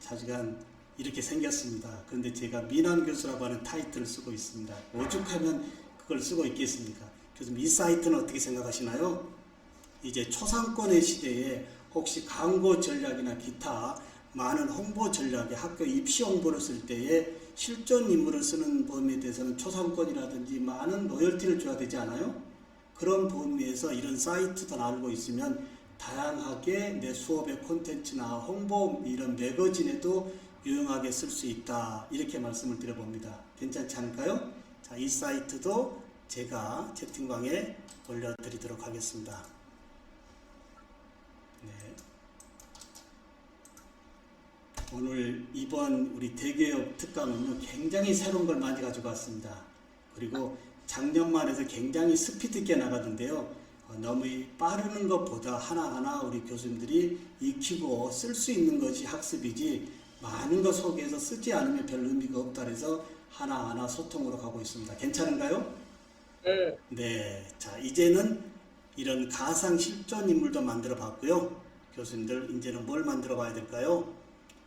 자주간 이렇게 생겼습니다. 그런데 제가 미남 교수라고 하는 타이틀을 쓰고 있습니다. 오죽하면 그걸 쓰고 있겠습니까? 그래서 이 사이트는 어떻게 생각하시나요? 이제 초상권의 시대에 혹시 광고 전략이나 기타 많은 홍보 전략에 학교 입시 홍보를 쓸 때에 실존 인물을 쓰는 범위에 대해서는 초상권이라든지 많은 로열티를 줘야 되지 않아요? 그런 범위에서 이런 사이트도 알고 있으면 다양하게 내 수업의 콘텐츠나 홍보 이런 매거진에도 유용하게 쓸 수 있다, 이렇게 말씀을 드려봅니다. 괜찮지 않을까요? 자, 이 사이트도 제가 채팅방에 올려드리도록 하겠습니다. 오늘 이번 우리 대개혁 특강은요, 굉장히 새로운 걸 많이 가지고 왔습니다. 그리고 작년만 해서 굉장히 스피드 있게 나가던데요. 너무 빠르는 것보다 하나하나 우리 교수님들이 익히고 쓸 수 있는 것이 학습이지 많은 거 속에서 쓰지 않으면 별 의미가 없다 해서 하나하나 소통으로 가고 있습니다. 괜찮은가요? 네. 자, 이제는 이런 가상 실존 인물도 만들어 봤고요. 교수님들 이제는 뭘 만들어 봐야 될까요?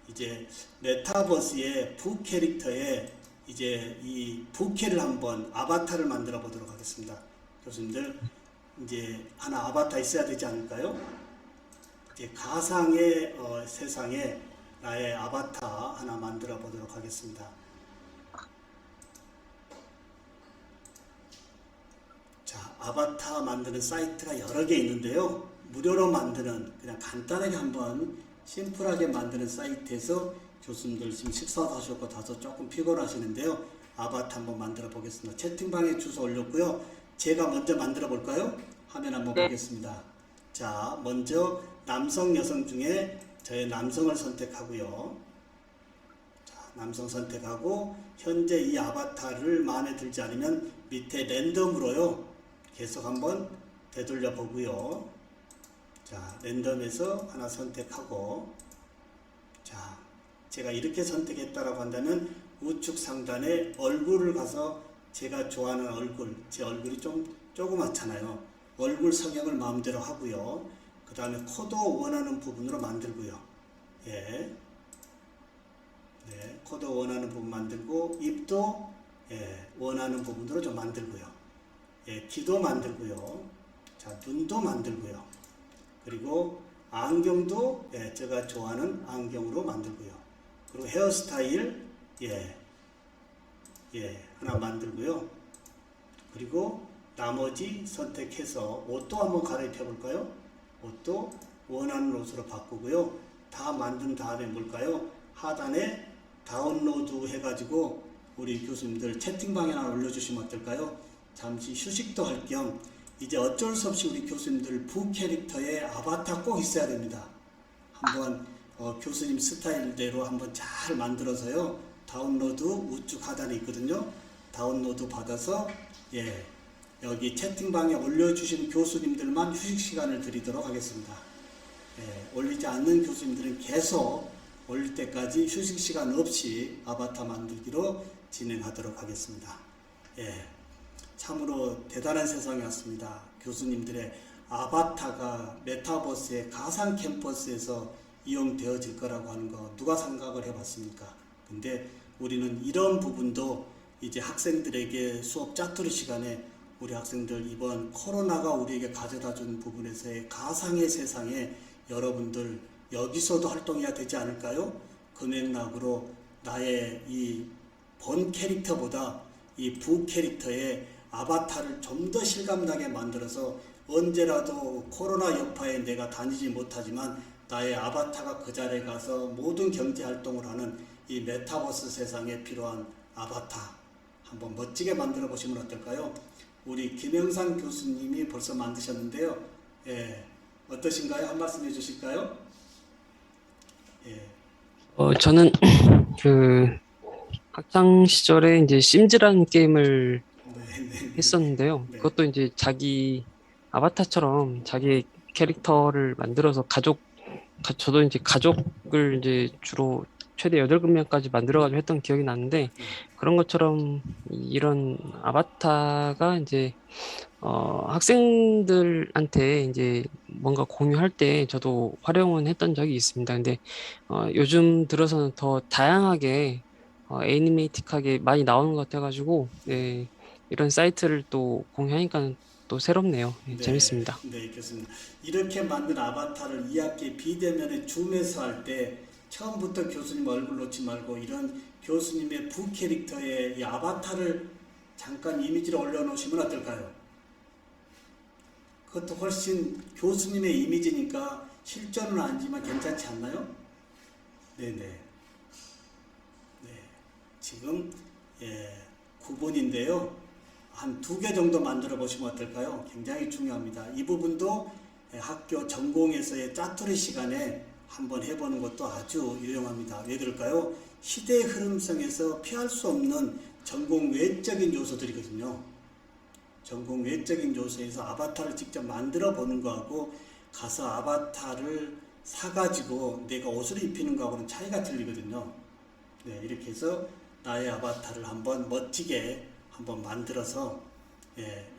이제 메타버스의 부 캐릭터에 이제 이 부캐를 한번 아바타를 만들어 보도록 하겠습니다. 교수님들 이제 하나 아바타 있어야 되지 않을까요? 이제 가상의 세상에 나의 아바타 하나 만들어 보도록 하겠습니다. 자, 아바타 만드는 사이트가 여러 개 있는데요. 무료로 만드는, 그냥 간단하게 한번 심플하게 만드는 사이트에서 교수님들 지금 식사도 하셨고 다소 조금 피곤하시는데요. 아바타 한번 만들어 보겠습니다. 채팅방에 주소 올렸고요. 제가 먼저 만들어 볼까요? 화면 한번 보겠습니다. 자, 먼저 남성, 여성 중에 저의 남성을 선택하고요. 자, 남성 선택하고 현재 이 아바타를 마음에 들지 않으면 밑에 랜덤으로요. 계속 한번 되돌려 보고요. 자, 랜덤에서 하나 선택하고, 자, 제가 이렇게 선택했다라고 한다면 우측 상단에 얼굴을 가서 제가 좋아하는 얼굴, 제 얼굴이 좀 조그맣잖아요. 얼굴 성형을 마음대로 하고요. 그 다음에 코도 원하는 부분으로 만들고요. 네, 코도 원하는 부분 만들고, 입도 원하는 부분으로 좀 만들고요. 귀도 만들고요. 자, 눈도 만들고요. 그리고 안경도 제가 좋아하는 안경으로 만들고요. 그리고 헤어스타일 하나 만들고요. 그리고 나머지 선택해서 옷도 한번 갈아입혀 볼까요? 옷도 원하는 옷으로 바꾸고요. 다 만든 다음에 뭘까요? 하단에 다운로드 해가지고 우리 교수님들 채팅방에 하나 올려주시면 어떨까요? 잠시 휴식도 할 겸 이제 어쩔 수 없이 우리 교수님들 부 캐릭터에 아바타 꼭 있어야 됩니다. 한번 교수님 스타일대로 한번 잘 만들어서요. 다운로드 우측 하단에 있거든요. 다운로드 받아서 여기 채팅방에 올려주신 교수님들만 휴식 시간을 드리도록 하겠습니다. 올리지 않는 교수님들은 계속 올릴 때까지 휴식 시간 없이 아바타 만들기로 진행하도록 하겠습니다. 참으로 대단한 세상이 왔습니다. 교수님들의 아바타가 메타버스의 가상 캠퍼스에서 이용되어질 거라고 하는 거 누가 생각을 해봤습니까? 근데 우리는 이런 부분도 이제 학생들에게 수업 짜투리 시간에 우리 학생들 이번 코로나가 우리에게 가져다 준 부분에서의 가상의 세상에 여러분들 여기서도 활동해야 되지 않을까요? 그 맥락으로 나의 이 본 캐릭터보다 이 부 캐릭터의 아바타를 좀 더 실감나게 만들어서 언제라도 코로나 여파에 내가 다니지 못하지만 나의 아바타가 그 자리에 가서 모든 경제 활동을 하는 이 메타버스 세상에 필요한 아바타 한번 멋지게 만들어 보시면 어떨까요? 우리 김영상 교수님이 벌써 만드셨는데요. 예, 어떠신가요? 한 말씀 해주실까요? 예.
저는 그 학창 시절에 이제 심즈라는 게임을
네.
했었는데요.
네.
그것도 이제 자기 아바타처럼 자기 캐릭터를 만들어서 저도 이제 가족을 이제 주로 최대 8명까지 만들어가지고 했던 기억이 나는데, 그런 것처럼 이런 아바타가 이제 학생들한테 이제 뭔가 공유할 때 저도 활용은 했던 적이 있습니다. 근데 요즘 들어서는 더 다양하게 애니메이틱하게 많이 나오는 것 같아가지고, 네, 이런 사이트를 또 공유하니까 또 새롭네요. 네, 재밌습니다.
네, 교수님. 이렇게 만든 아바타를 2학기 비대면에 줌에서 할 때 처음부터 교수님 얼굴 놓지 말고 이런 교수님의 부 캐릭터의 이 아바타를 잠깐 이미지를 올려놓으시면 어떨까요? 그것도 훨씬 교수님의 이미지니까 실전은 아니지만 괜찮지 않나요? 네네. 네. 지금 9분인데요. 한 2개 정도 만들어 보시면 어떨까요? 굉장히 중요합니다. 이 부분도 학교 전공에서의 짜투리 시간에 한번 해보는 것도 아주 유용합니다. 왜 그럴까요? 시대의 흐름성에서 피할 수 없는 전공 외적인 요소들이거든요. 전공 외적인 요소에서 아바타를 직접 만들어 보는 거하고 가서 아바타를 사가지고 내가 옷을 입히는 거하고는 차이가 틀리거든요. 네, 이렇게 해서 나의 아바타를 한번 멋지게 한번 만들어서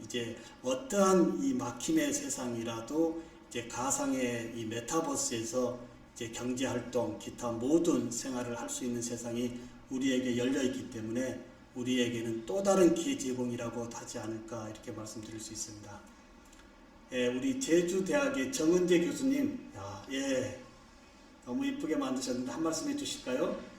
이제 어떠한 이 막힘의 세상이라도 이제 가상의 이 메타버스에서 이제 경제 활동, 기타 모든 생활을 할 수 있는 세상이 우리에게 열려 있기 때문에 우리에게는 또 다른 기회 제공이라고 하지 않을까 이렇게 말씀드릴 수 있습니다. 우리 제주대학의 정은재 교수님, 너무 이쁘게 만드셨는데 한 말씀 해주실까요?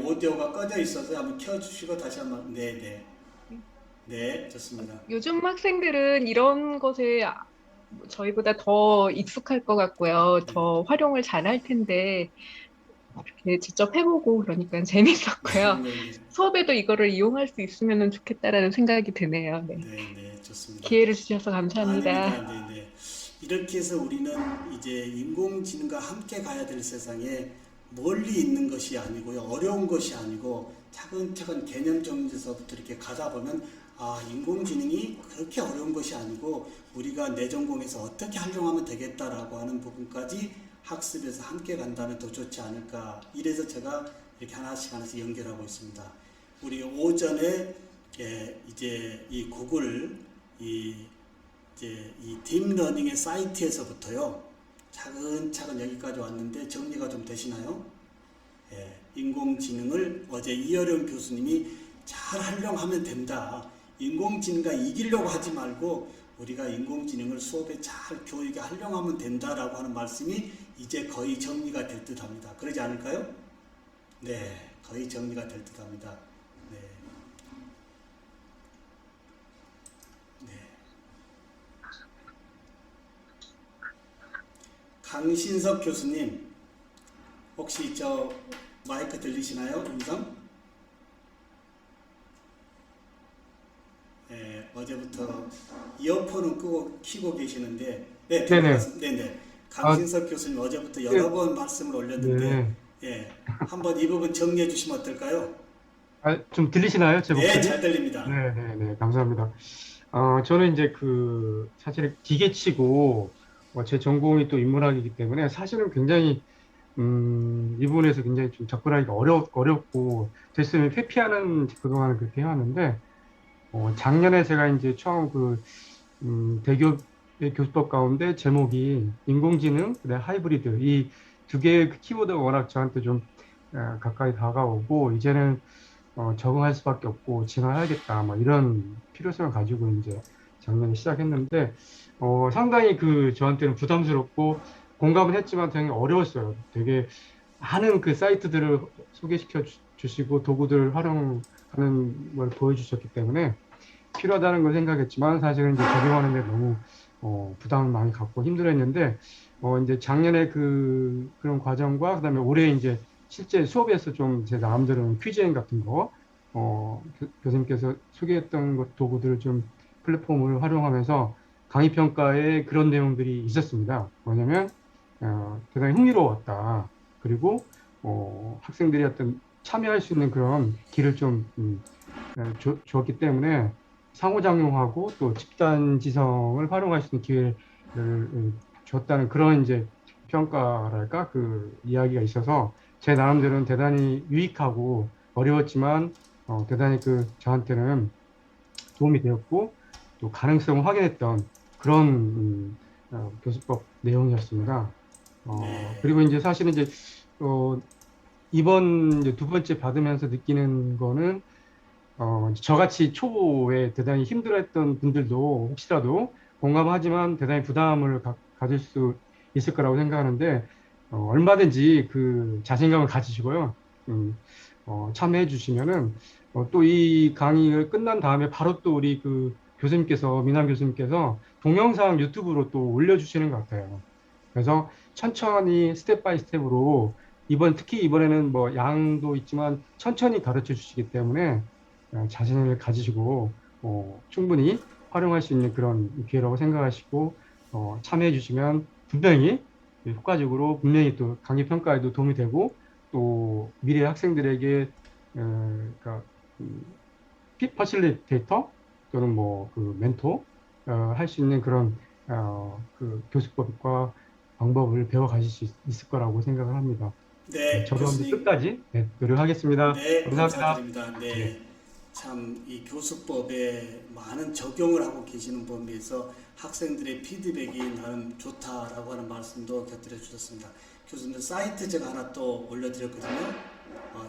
오디오가 꺼져 있어서 한번 켜주시고 다시 한번. 네, 좋습니다.
요즘 학생들은 이런 것에 저희보다 더 익숙할 것 같고요. 더 활용을 잘할 텐데 이렇게 직접 해보고 그러니까 재밌었고요.
네.
수업에도 이거를 이용할 수 있으면 좋겠다라는 생각이 드네요. 네.
네, 좋습니다.
기회를 주셔서 감사합니다.
아닙니다. 네. 이렇게 해서 우리는 이제 인공지능과 함께 가야 될 세상에 멀리 있는 것이 아니고요, 어려운 것이 아니고 차근차근 개념 정리에서부터 이렇게 가다 보면 인공지능이 그렇게 어려운 것이 아니고 우리가 내 전공에서 어떻게 활용하면 되겠다라고 하는 부분까지 학습에서 함께 간다면 더 좋지 않을까. 이래서 제가 이렇게 하나씩 연결하고 있습니다. 우리 오전에 이제 이 구글 이 딥러닝의 사이트에서부터요 차근차근 여기까지 왔는데 정리가 좀 되시나요? 인공지능을 어제 이어령 교수님이 잘 활용하면 된다. 인공지능과 이기려고 하지 말고 우리가 인공지능을 수업에 잘 교육에 활용하면 된다라고 하는 말씀이 이제 거의 정리가 될 듯합니다. 그러지 않을까요? 네, 거의 정리가 될 듯합니다. 네. 강신석 교수님, 혹시 저 마이크 들리시나요? 음성? 어제부터 이어폰은 키고 계시는데, 네네. 강신석 교수님 어제부터 여러 번 말씀을 올렸는데, 한번 이 부분 정리해 주시면 어떨까요?
좀 들리시나요? 제 목소리?
네, 잘 들립니다.
네, 감사합니다. 저는 이제 사실 기계치고 제 전공이 또 인문학이기 때문에 사실은 굉장히 이 부분에서 굉장히 좀 접근하기가 어렵고 됐으면 회피하는 그동안은 그렇게 해왔는데 작년에 제가 이제 처음 대기업의 교수법 가운데 제목이 인공지능, 그다음에 하이브리드 이 두 개의 그 키워드가 워낙 저한테 좀 가까이 다가오고 이제는 적응할 수밖에 없고 진화해야겠다 뭐 이런 필요성을 가지고 이제 작년에 시작했는데 상당히 저한테는 부담스럽고 공감은 했지만 되게 어려웠어요. 되게 많은 그 사이트들을 소개시켜 주시고 도구들을 활용하는 걸 보여주셨기 때문에 필요하다는 걸 생각했지만 사실은 이제 적용하는데 너무 부담을 많이 갖고 힘들었는데 이제 작년에 그런 과정과 그다음에 올해 이제 실제 수업에서 좀 제 나름대로 퀴즈앤 같은 거 교수님께서 소개했던 도구들을 좀 플랫폼을 활용하면서 강의 평가에 그런 내용들이 있었습니다. 뭐냐면 대단히 흥미로웠다. 그리고 학생들이 어떤 참여할 수 있는 그런 길을 좀 주었기 때문에 상호작용하고 또 집단 지성을 활용할 수 있는 기회를 줬다는 그런 이제 평가랄까 이야기가 있어서 제 나름대로는 대단히 유익하고 어려웠지만 대단히 저한테는 도움이 되었고 또 가능성을 확인했던 그런 교수법 내용이었습니다. 그리고 이제 사실은 이제 이번 이제 두 번째 받으면서 느끼는 거는 저같이 초보에 대단히 힘들어했던 분들도 혹시라도 공감하지만 대단히 부담을 가질 수 있을 거라고 생각하는데 얼마든지 자신감을 가지시고요. 참여해 주시면은 또 이 강의가 끝난 다음에 바로 또 우리 교수님께서 민환 교수님께서 동영상 유튜브로 또 올려주시는 것 같아요. 그래서 천천히 스텝 바이 스텝으로 특히 이번에는 뭐 양도 있지만 천천히 가르쳐 주시기 때문에 자신을 가지시고 충분히 활용할 수 있는 그런 기회라고 생각하시고 참여해 주시면 분명히 효과적으로 분명히 또 강의 평가에도 도움이 되고 또 미래 학생들에게 그러니까 퍼실리테이터 또는 멘토 할 수 있는 그런 교수법과 방법을 배워 가실 수 있을 거라고 생각을 합니다.
네,
저도
교수님.
끝까지 노력하겠습니다.
네,
감사합니다.
감사드립니다. 네. 참 이 교수법에 많은 적용을 하고 계시는 범위에서 학생들의 피드백이 나름 좋다라고 하는 말씀도 곁들여 주셨습니다. 교수님들 사이트 제가 하나 또 올려드렸거든요.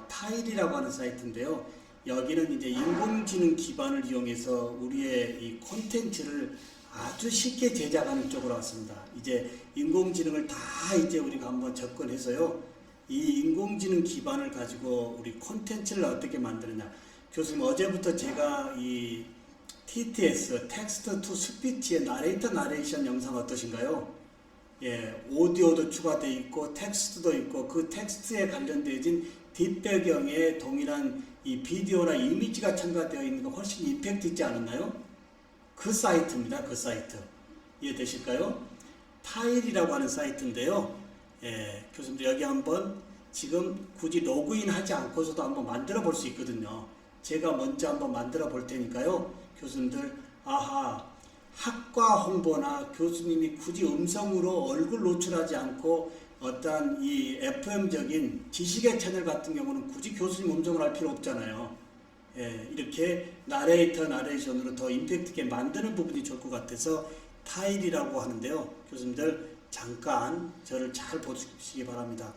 타일이라고 하는 사이트인데요. 여기는 이제 인공지능 기반을 이용해서 우리의 이 콘텐츠를 아주 쉽게 제작하는 쪽으로 왔습니다. 이제 인공지능을 다 이제 우리가 한번 접근해서요. 이 인공지능 기반을 가지고 우리 콘텐츠를 어떻게 만드느냐. 교수님 어제부터 제가 이 TTS, 텍스트 투 스피치의 나레이션 영상 어떠신가요? 예, 오디오도 추가되어 있고 텍스트도 있고 그 텍스트에 관련되어진 뒷배경에 동일한 이 비디오나 이미지가 첨가되어 있는 거 훨씬 임팩트 있지 않았나요? 그 사이트입니다. 그 사이트. 이해되실까요? 타일이라고 하는 사이트인데요. 예, 교수님들 여기 한번 지금 굳이 로그인 하지 않고서도 한번 만들어 볼 수 있거든요. 제가 먼저 한번 만들어 볼 테니까요. 교수님들 학과 홍보나 교수님이 굳이 음성으로 얼굴 노출하지 않고 어떠한 이 FM적인 지식의 채널 같은 경우는 굳이 교수님 음성을 할 필요 없잖아요. 예, 이렇게 나레이션으로 더 임팩트 있게 만드는 부분이 좋을 것 같아서 타일이라고 하는데요. 교수님들 잠깐 저를 잘 보시기 바랍니다.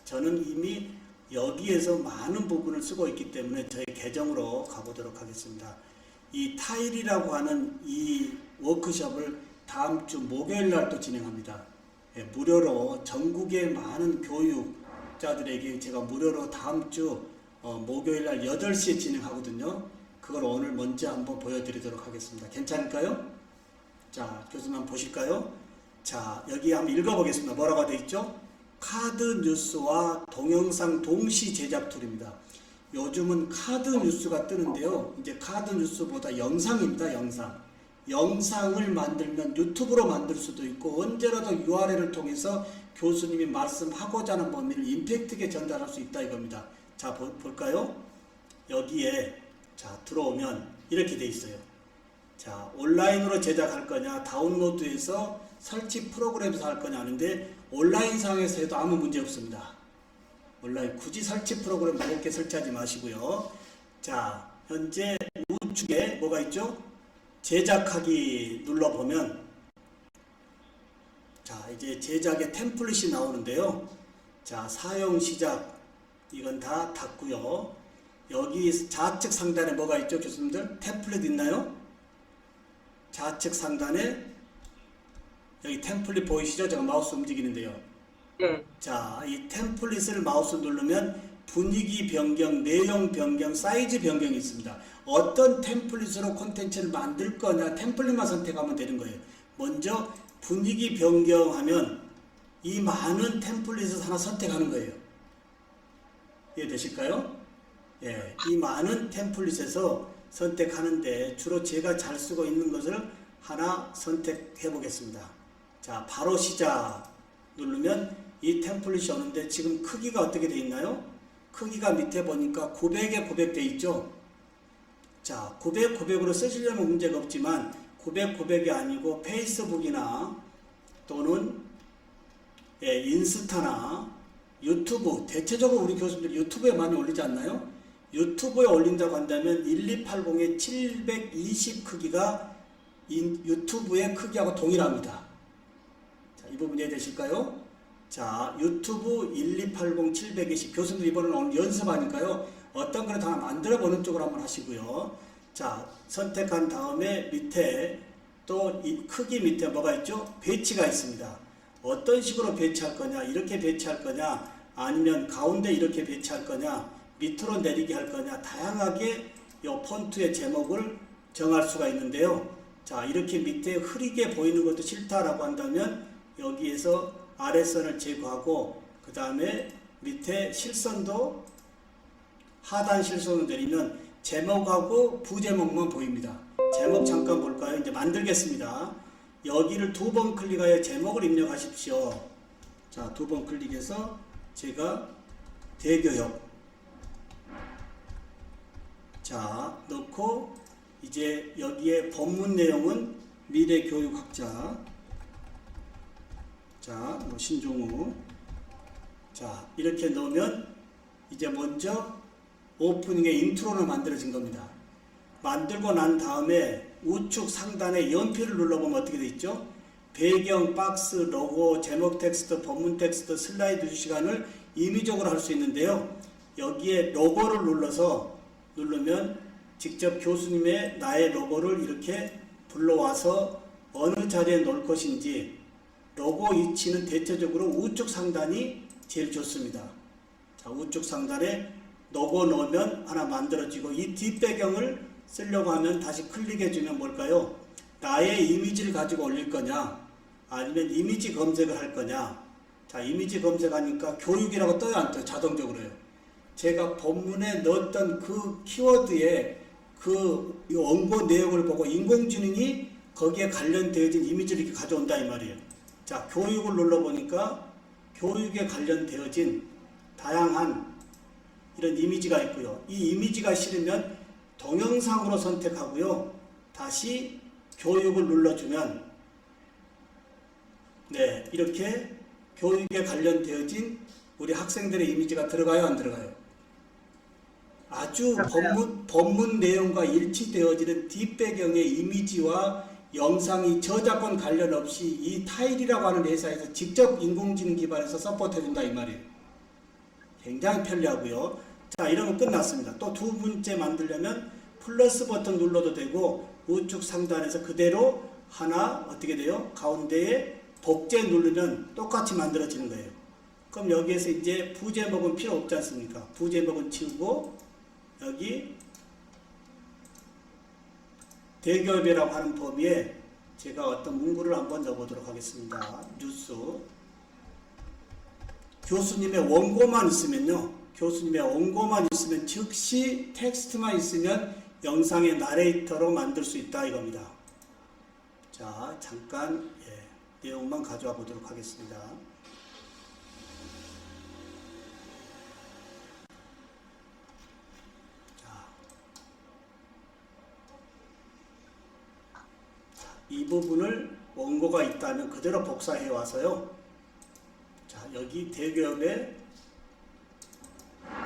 저는 이미 여기에서 많은 부분을 쓰고 있기 때문에 저의 계정으로 가보도록 하겠습니다. 이 타일이라고 하는 이 워크숍을 다음 주 목요일 날 또 진행합니다. 예, 무료로 전국의 많은 교육자들에게 제가 무료로 다음 주 목요일 날 8시에 진행하거든요. 그걸 오늘 먼저 한번 보여드리도록 하겠습니다. 괜찮을까요? 자, 교수님 한번 보실까요? 자, 여기 한번 읽어보겠습니다. 뭐라고 되어 있죠? 카드 뉴스와 동영상 동시 제작 툴입니다. 요즘은 카드 뉴스가 뜨는데요. 이제 카드 뉴스보다 영상입니다. 영상을 만들면 유튜브로 만들 수도 있고 언제라도 URL을 통해서 교수님이 말씀하고자 하는 범위를 임팩트 있게 전달할 수 있다 이겁니다. 자, 볼까요? 여기에 자 들어오면 이렇게 돼 있어요. 자, 온라인으로 제작할 거냐, 다운로드해서 설치 프로그램에서 할 거냐 하는데 온라인상에서 해도 아무 문제 없습니다. 온라인 굳이 설치 프로그램 무겁게 설치하지 마시고요. 자, 현재 우측에 뭐가 있죠? 제작하기 눌러보면 자, 이제 제작의 템플릿이 나오는데요. 자, 사용 시작 이건 다 닫고요. 여기 좌측 상단에 뭐가 있죠, 교수님들? 템플릿 있나요? 좌측 상단에 여기 템플릿 보이시죠? 제가 마우스 움직이는데요.
네.
자, 이 템플릿을 마우스 누르면 분위기 변경, 내용 변경, 사이즈 변경이 있습니다. 어떤 템플릿으로 콘텐츠를 만들 거냐 템플릿만 선택하면 되는 거예요. 먼저 분위기 변경하면 이 많은 템플릿을 하나 선택하는 거예요. 이해되실까요? 예, 이 많은 템플릿에서 선택하는데 주로 제가 잘 쓰고 있는 것을 하나 선택해 보겠습니다. 자, 바로 시작 누르면 이 템플릿이 오는데 지금 크기가 어떻게 되어 있나요? 크기가 밑에 보니까 900에 900 되어 있죠? 자, 900, 900으로 쓰시려면 문제가 없지만 900, 900이 아니고 페이스북이나 또는 예, 인스타나 유튜브, 대체적으로 우리 교수님들 유튜브에 많이 올리지 않나요? 유튜브에 올린다고 한다면 1280의 720 크기가 유튜브의 크기하고 동일합니다. 자, 이 부분 이해되실까요? 자, 유튜브 1280 720 교수님들 이번에는 오늘 연습하니까요. 어떤 거를 다 만들어 보는 쪽으로 한번 하시고요. 자, 선택한 다음에 밑에 또 이 크기 밑에 뭐가 있죠? 배치가 있습니다. 어떤 식으로 배치할 거냐, 이렇게 배치할 거냐, 아니면 가운데 이렇게 배치할 거냐, 밑으로 내리게 할 거냐, 다양하게 이 폰트의 제목을 정할 수가 있는데요. 자, 이렇게 밑에 흐리게 보이는 것도 싫다라고 한다면 여기에서 아래선을 제거하고 그 다음에 밑에 실선도 하단 실선을 내리면 제목하고 부제목만 보입니다. 제목 잠깐 볼까요? 이제 만들겠습니다. 여기를 2번 클릭하여 제목을 입력하십시오. 자, 2번 클릭해서 제가 대교육 자 넣고 이제 여기에 본문 내용은 미래교육학자 자, 뭐 신종우 자, 이렇게 넣으면 이제 먼저 오프닝의 인트로를 만들어진 겁니다. 만들고 난 다음에 우측 상단에 연필을 눌러보면 어떻게 되어 있죠? 배경, 박스, 로고, 제목 텍스트, 본문 텍스트, 슬라이드 시간을 임의적으로 할 수 있는데요. 여기에 로고를 누르면 직접 교수님의 나의 로고를 이렇게 불러와서 어느 자리에 놓을 것인지 로고 위치는 대체적으로 우측 상단이 제일 좋습니다. 자, 우측 상단에 로고 넣으면 하나 만들어지고 이 뒷배경을 쓰려고 하면 다시 클릭해주면 뭘까요? 나의 이미지를 가지고 올릴 거냐 아니면 이미지 검색을 할 거냐. 자, 이미지 검색하니까 교육이라고 떠요 안 떠요? 자동적으로요. 제가 본문에 넣었던 그 키워드에 그 원고 내용을 보고 인공지능이 거기에 관련되어진 이미지를 이렇게 가져온다 이 말이에요. 자, 교육을 눌러보니까 교육에 관련되어진 다양한 이런 이미지가 있고요. 이 이미지가 싫으면 동영상으로 선택하고요. 다시 교육을 눌러주면 네, 이렇게 교육에 관련되어진 우리 학생들의 이미지가 들어가요, 안 들어가요? 아주 본문 내용과 일치되어지는 뒷배경의 이미지와 영상이 저작권 관련 없이 이 타일이라고 하는 회사에서 직접 인공지능 기반에서 서포트해준다 이 말이에요. 굉장히 편리하고요. 자, 이러면 끝났습니다. 또 두 번째 만들려면 플러스 버튼 눌러도 되고 우측 상단에서 그대로 하나 어떻게 돼요? 가운데에 복제 누르면 똑같이 만들어지는 거예요. 그럼 여기에서 이제 부제목은 필요 없지 않습니까? 부제목은 치우고 여기 대기업이라고 하는 범위에 제가 어떤 문구를 한번 넣어보도록 하겠습니다. 뉴스 교수님의 원고만 있으면요. 교수님의 원고만 있으면 즉시 텍스트만 있으면 영상의 나레이터로 만들 수 있다 이겁니다. 자, 잠깐 내용만 가져와 보도록 하겠습니다. 자, 이 부분을 원고가 있다면 그대로 복사해 와서요. 자, 여기 대기업에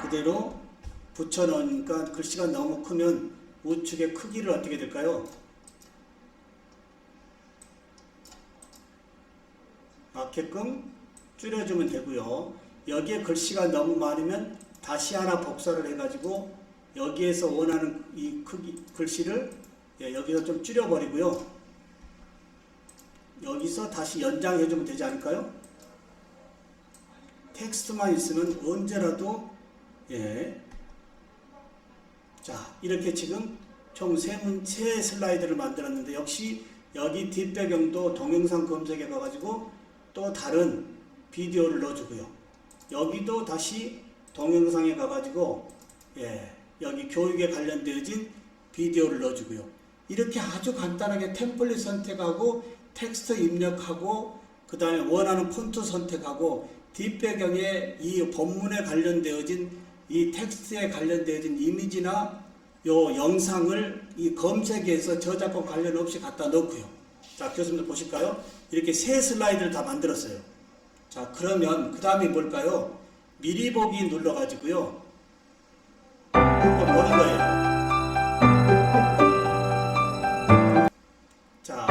그대로 붙여놓으니까 글씨가 너무 크면 우측의 크기를 어떻게 될까요? 맞게끔 줄여주면 되고요. 여기에 글씨가 너무 많으면 다시 하나 복사를 해가지고 여기에서 원하는 이 크기 글씨를 여기서 좀 줄여버리고요. 여기서 다시 연장해주면 되지 않을까요? 텍스트만 있으면 언제라도 자, 이렇게 지금 총 세 슬라이드를 만들었는데 역시 여기 뒷배경도 동영상 검색해 가지고 또 다른 비디오를 넣어주고요. 여기도 다시 동영상에 가가지고 여기 교육에 관련되어진 비디오를 넣어주고요. 이렇게 아주 간단하게 템플릿 선택하고 텍스트 입력하고 그 다음에 원하는 폰트 선택하고 뒷배경에 이 본문에 관련되어진 이 텍스트에 관련되어진 이미지나 요 영상을 이 검색해서 저작권 관련 없이 갖다 넣고요. 자, 교수님들 보실까요? 이렇게 세 슬라이드를 다 만들었어요. 자, 그러면 그 다음에 뭘까요? 미리 보기 눌러가지고요. 한번 보는 거예요. 자,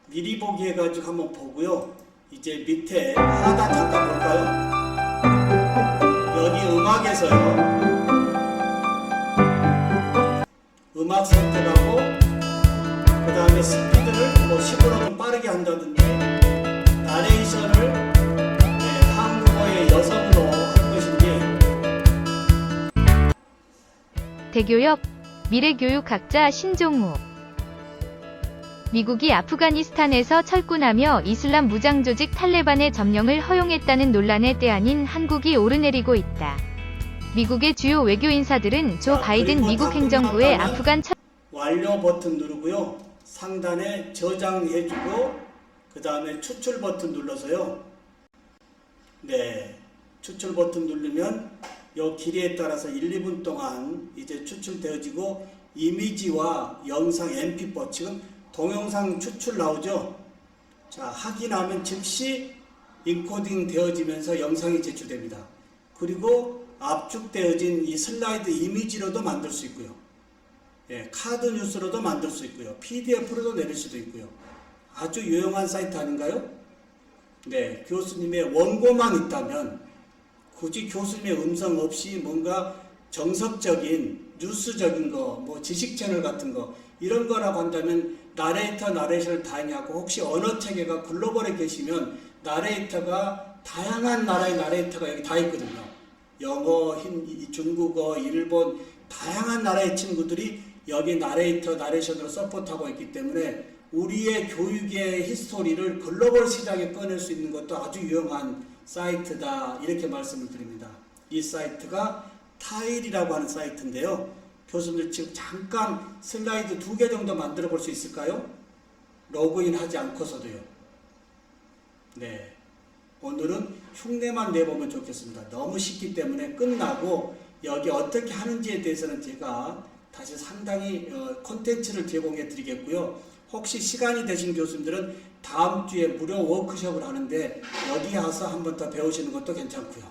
미리 보기 해가지고 한번 보고요. 이제 밑에 하단 잠깐 볼까요? 여기 음악에서요. 음악 선택하고 그 다음에 스피드를 뭐 10으로 좀 빠르게 한다든지 나레이션을 한국어의 여성으로 할 것인지.
대교역 미래교육학자 신종우. 미국이 아프가니스탄에서 철군하며 이슬람 무장조직 탈레반의 점령을 허용했다는 논란에 때아닌 한국이 오르내리고 있다. 미국의 주요 외교 인사들은 조 바이든 미국 행정부의 아프간
완료 버튼 누르고요. 상단에 저장해주고 그 다음에 추출 버튼 눌러서요. 추출 버튼 누르면 요 길이에 따라서 1, 2분 동안 이제 추출되어지고 이미지와 영상 MP4 지금 동영상 추출 나오죠. 자, 확인하면 즉시 인코딩 되어지면서 영상이 제출됩니다. 그리고 압축되어진 이 슬라이드 이미지로도 만들 수 있고요. 카드 뉴스로도 만들 수 있고요. PDF로도 내릴 수도 있고요. 아주 유용한 사이트 아닌가요? 교수님의 원고만 있다면 굳이 교수님의 음성 없이 뭔가 정석적인 뉴스적인 거, 뭐 지식 채널 같은 거 이런 거라고 한다면 나레이션을 다양히 하고 혹시 언어 체계가 글로벌에 계시면 나레이터가 다양한 나라의 나레이터가 여기 다 있거든요. 영어, 중국어, 일본 다양한 나라의 친구들이 여기 나레이션으로 서포트하고 있기 때문에 우리의 교육의 히스토리를 글로벌 시장에 꺼낼 수 있는 것도 아주 유용한 사이트다 이렇게 말씀을 드립니다. 이 사이트가 타일이라고 하는 사이트인데요. 교수님들 지금 잠깐 슬라이드 2개 정도 만들어 볼 수 있을까요? 로그인 하지 않고서도요. 오늘은 흉내만 내보면 좋겠습니다. 너무 쉽기 때문에 끝나고 여기 어떻게 하는지에 대해서는 제가 다시 상당히 콘텐츠를 제공해 드리겠고요. 혹시 시간이 되신 교수님들은 다음 주에 무료 워크숍을 하는데 여기 와서 한 번 더 배우시는 것도 괜찮고요.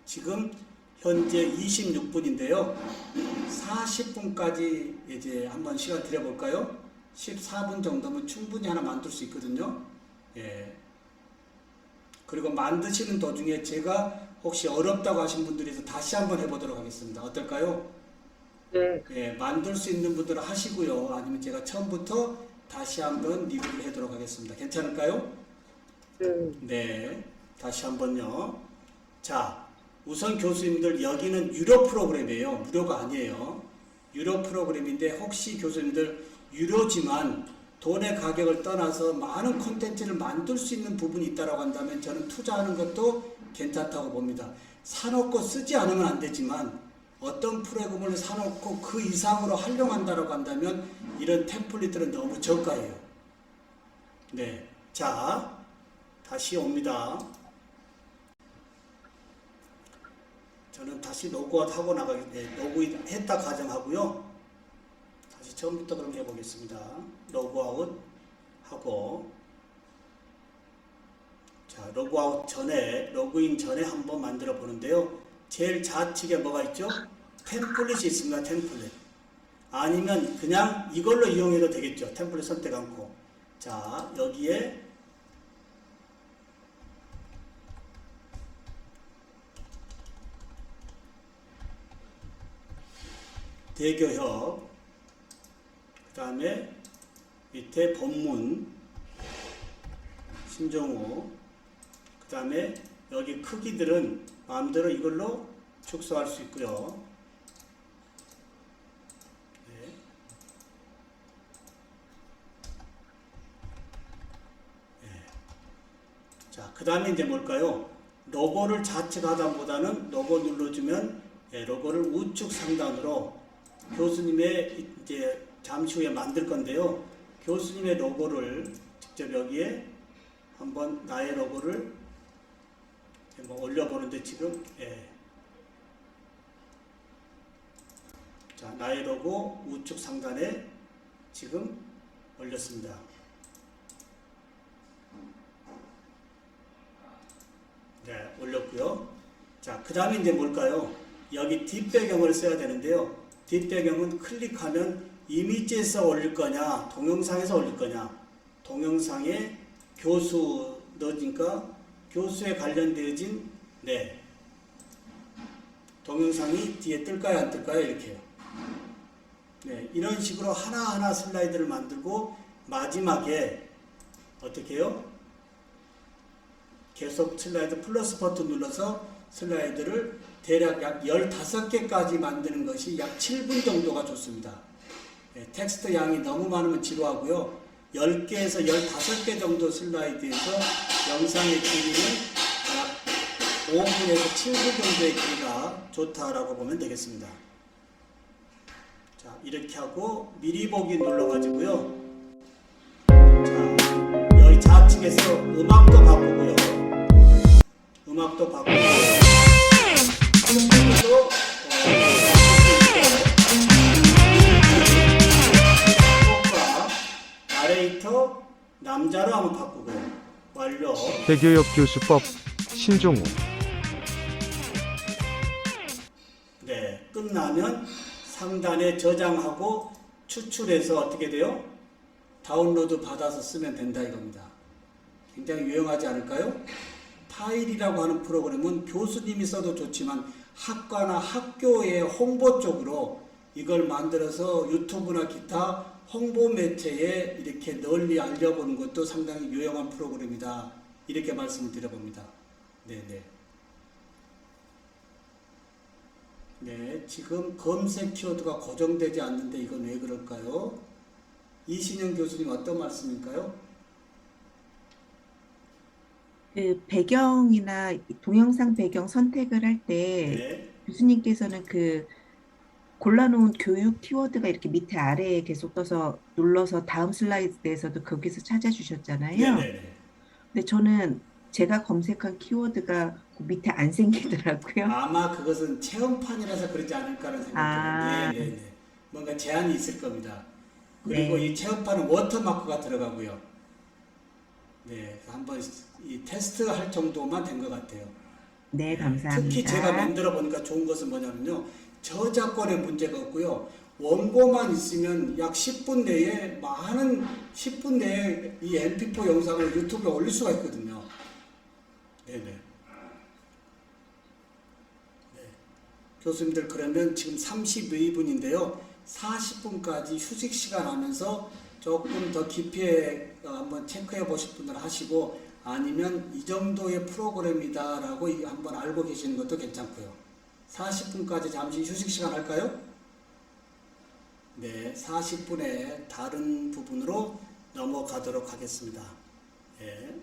지금 현재 26분인데요. 40분까지 이제 한번 시간 드려볼까요? 14분 정도면 충분히 하나 만들 수 있거든요. 그리고 만드시는 도중에 제가 혹시 어렵다고 하신 분들에서 다시 한번 해보도록 하겠습니다. 어떨까요? 만들 수 있는 분들은 하시고요. 아니면 제가 처음부터 다시 한번 리뷰를 하도록 하겠습니다. 괜찮을까요? 다시 한번요. 자, 우선 교수님들 여기는 유료 프로그램이에요. 무료가 아니에요. 유료 프로그램인데 혹시 교수님들 유료지만 돈의 가격을 떠나서 많은 콘텐츠를 만들 수 있는 부분이 있다고 한다면 저는 투자하는 것도 괜찮다고 봅니다. 사놓고 쓰지 않으면 안 되지만 어떤 프로그램을 사놓고 그 이상으로 활용한다고 한다면 이런 템플릿들은 너무 저가예요. 자, 다시 옵니다. 저는 다시 로그아웃 하고 로그인 했다 가정하고요. 다시 처음부터 그럼 해보겠습니다. 로그아웃 하고, 자, 로그아웃 전에, 로그인 전에 한번 만들어 보는데요. 제일 좌측에 뭐가 있죠? 템플릿이 있습니다. 템플릿. 아니면 그냥 이걸로 이용해도 되겠죠. 템플릿 선택 않고. 자, 여기에 대교협, 그 다음에 밑에 본문, 신종우, 그 다음에 여기 크기들은 마음대로 이걸로 축소할 수 있고요. 네. 네. 자, 그 다음에 이제 뭘까요? 로고를 좌측 하단보다는 로고 눌러주면 로고를 우측 상단으로 교수님의 이제 잠시 후에 만들 건데요. 교수님의 로고를 직접 여기에 한번 나의 로고를 뭐 올려보는데 지금 자, 나의 로고 우측 상단에 지금 올렸습니다. 네, 올렸고요. 자, 그 다음에 이제 뭘까요? 여기 뒷배경을 써야 되는데요. 뒷배경은 클릭하면 이미지에서 올릴 거냐, 동영상에서 올릴 거냐. 동영상에 교수 넣으니까 교수에 관련되어진 동영상이 뒤에 뜰까요, 안 뜰까요? 이렇게요. 네, 이런 식으로 하나하나 슬라이드를 만들고 마지막에 어떻게 해요? 계속 슬라이드 플러스 버튼 눌러서 슬라이드를 대략 약 15개까지 만드는 것이 약 7분 정도가 좋습니다. 텍스트 양이 너무 많으면 지루하고요. 10개에서 15개 정도 슬라이드에서 영상의 길이는 약 5분에서 7분 정도의 길이가 좋다라고 보면 되겠습니다. 자, 이렇게 하고 미리 보기 눌러가지고요. 자, 여기 좌측에서 음악도 바꾸고요. 음악도 바꾸고 나레이터 남자로 한번 바꾸고 완료.
대교협 교수법 신종우.
네, 끝나면 상단에 저장하고 추출해서 어떻게 돼요? 다운로드 받아서 쓰면 된다 이겁니다. 굉장히 유용하지 않을까요? 파일이라고 하는 프로그램은 교수님이 써도 좋지만 학과나 학교의 홍보 쪽으로 이걸 만들어서 유튜브나 기타 홍보 매체에 이렇게 널리 알려보는 것도 상당히 유용한 프로그램이다. 이렇게 말씀을 드려봅니다. 네네. 네, 지금 검색 키워드가 고정되지 않는데 이건 왜 그럴까요? 이신영 교수님 어떤 말씀일까요?
그 배경이나 동영상 배경 선택을 할 때
네.
교수님께서는 그 골라놓은 교육 키워드가 이렇게 밑에 아래에 계속 떠서 눌러서 다음 슬라이드에서도 거기서 찾아주셨잖아요.
네네.
근데 저는 제가 검색한 키워드가 그 밑에 안 생기더라고요.
아마 그것은 체험판이라서 그러지 않을까라는 생각이 들어요. 네네. 뭔가 제한이 있을 겁니다. 그리고
네.
이 체험판은 워터마크가 들어가고요. 네, 한번 이 테스트 할 정도만 된 것 같아요.
네, 감사합니다.
특히 제가 만들어 보니까 좋은 것은 뭐냐면요. 저작권에 문제가 없고요. 원고만 있으면 약 10분 내에 10분 내에 이 MP4 영상을 유튜브에 올릴 수가 있거든요. 네네. 네. 교수님들 그러면 지금 32분인데요. 40분까지 휴식 시간 하면서 조금 더 깊이 한번 체크해 보실 분들 하시고 아니면 이 정도의 프로그램이다 라고 한번 알고 계시는 것도 괜찮고요. 40분까지 잠시 휴식 시간 할까요? 네, 40분에 다른 부분으로 넘어가도록 하겠습니다. 네.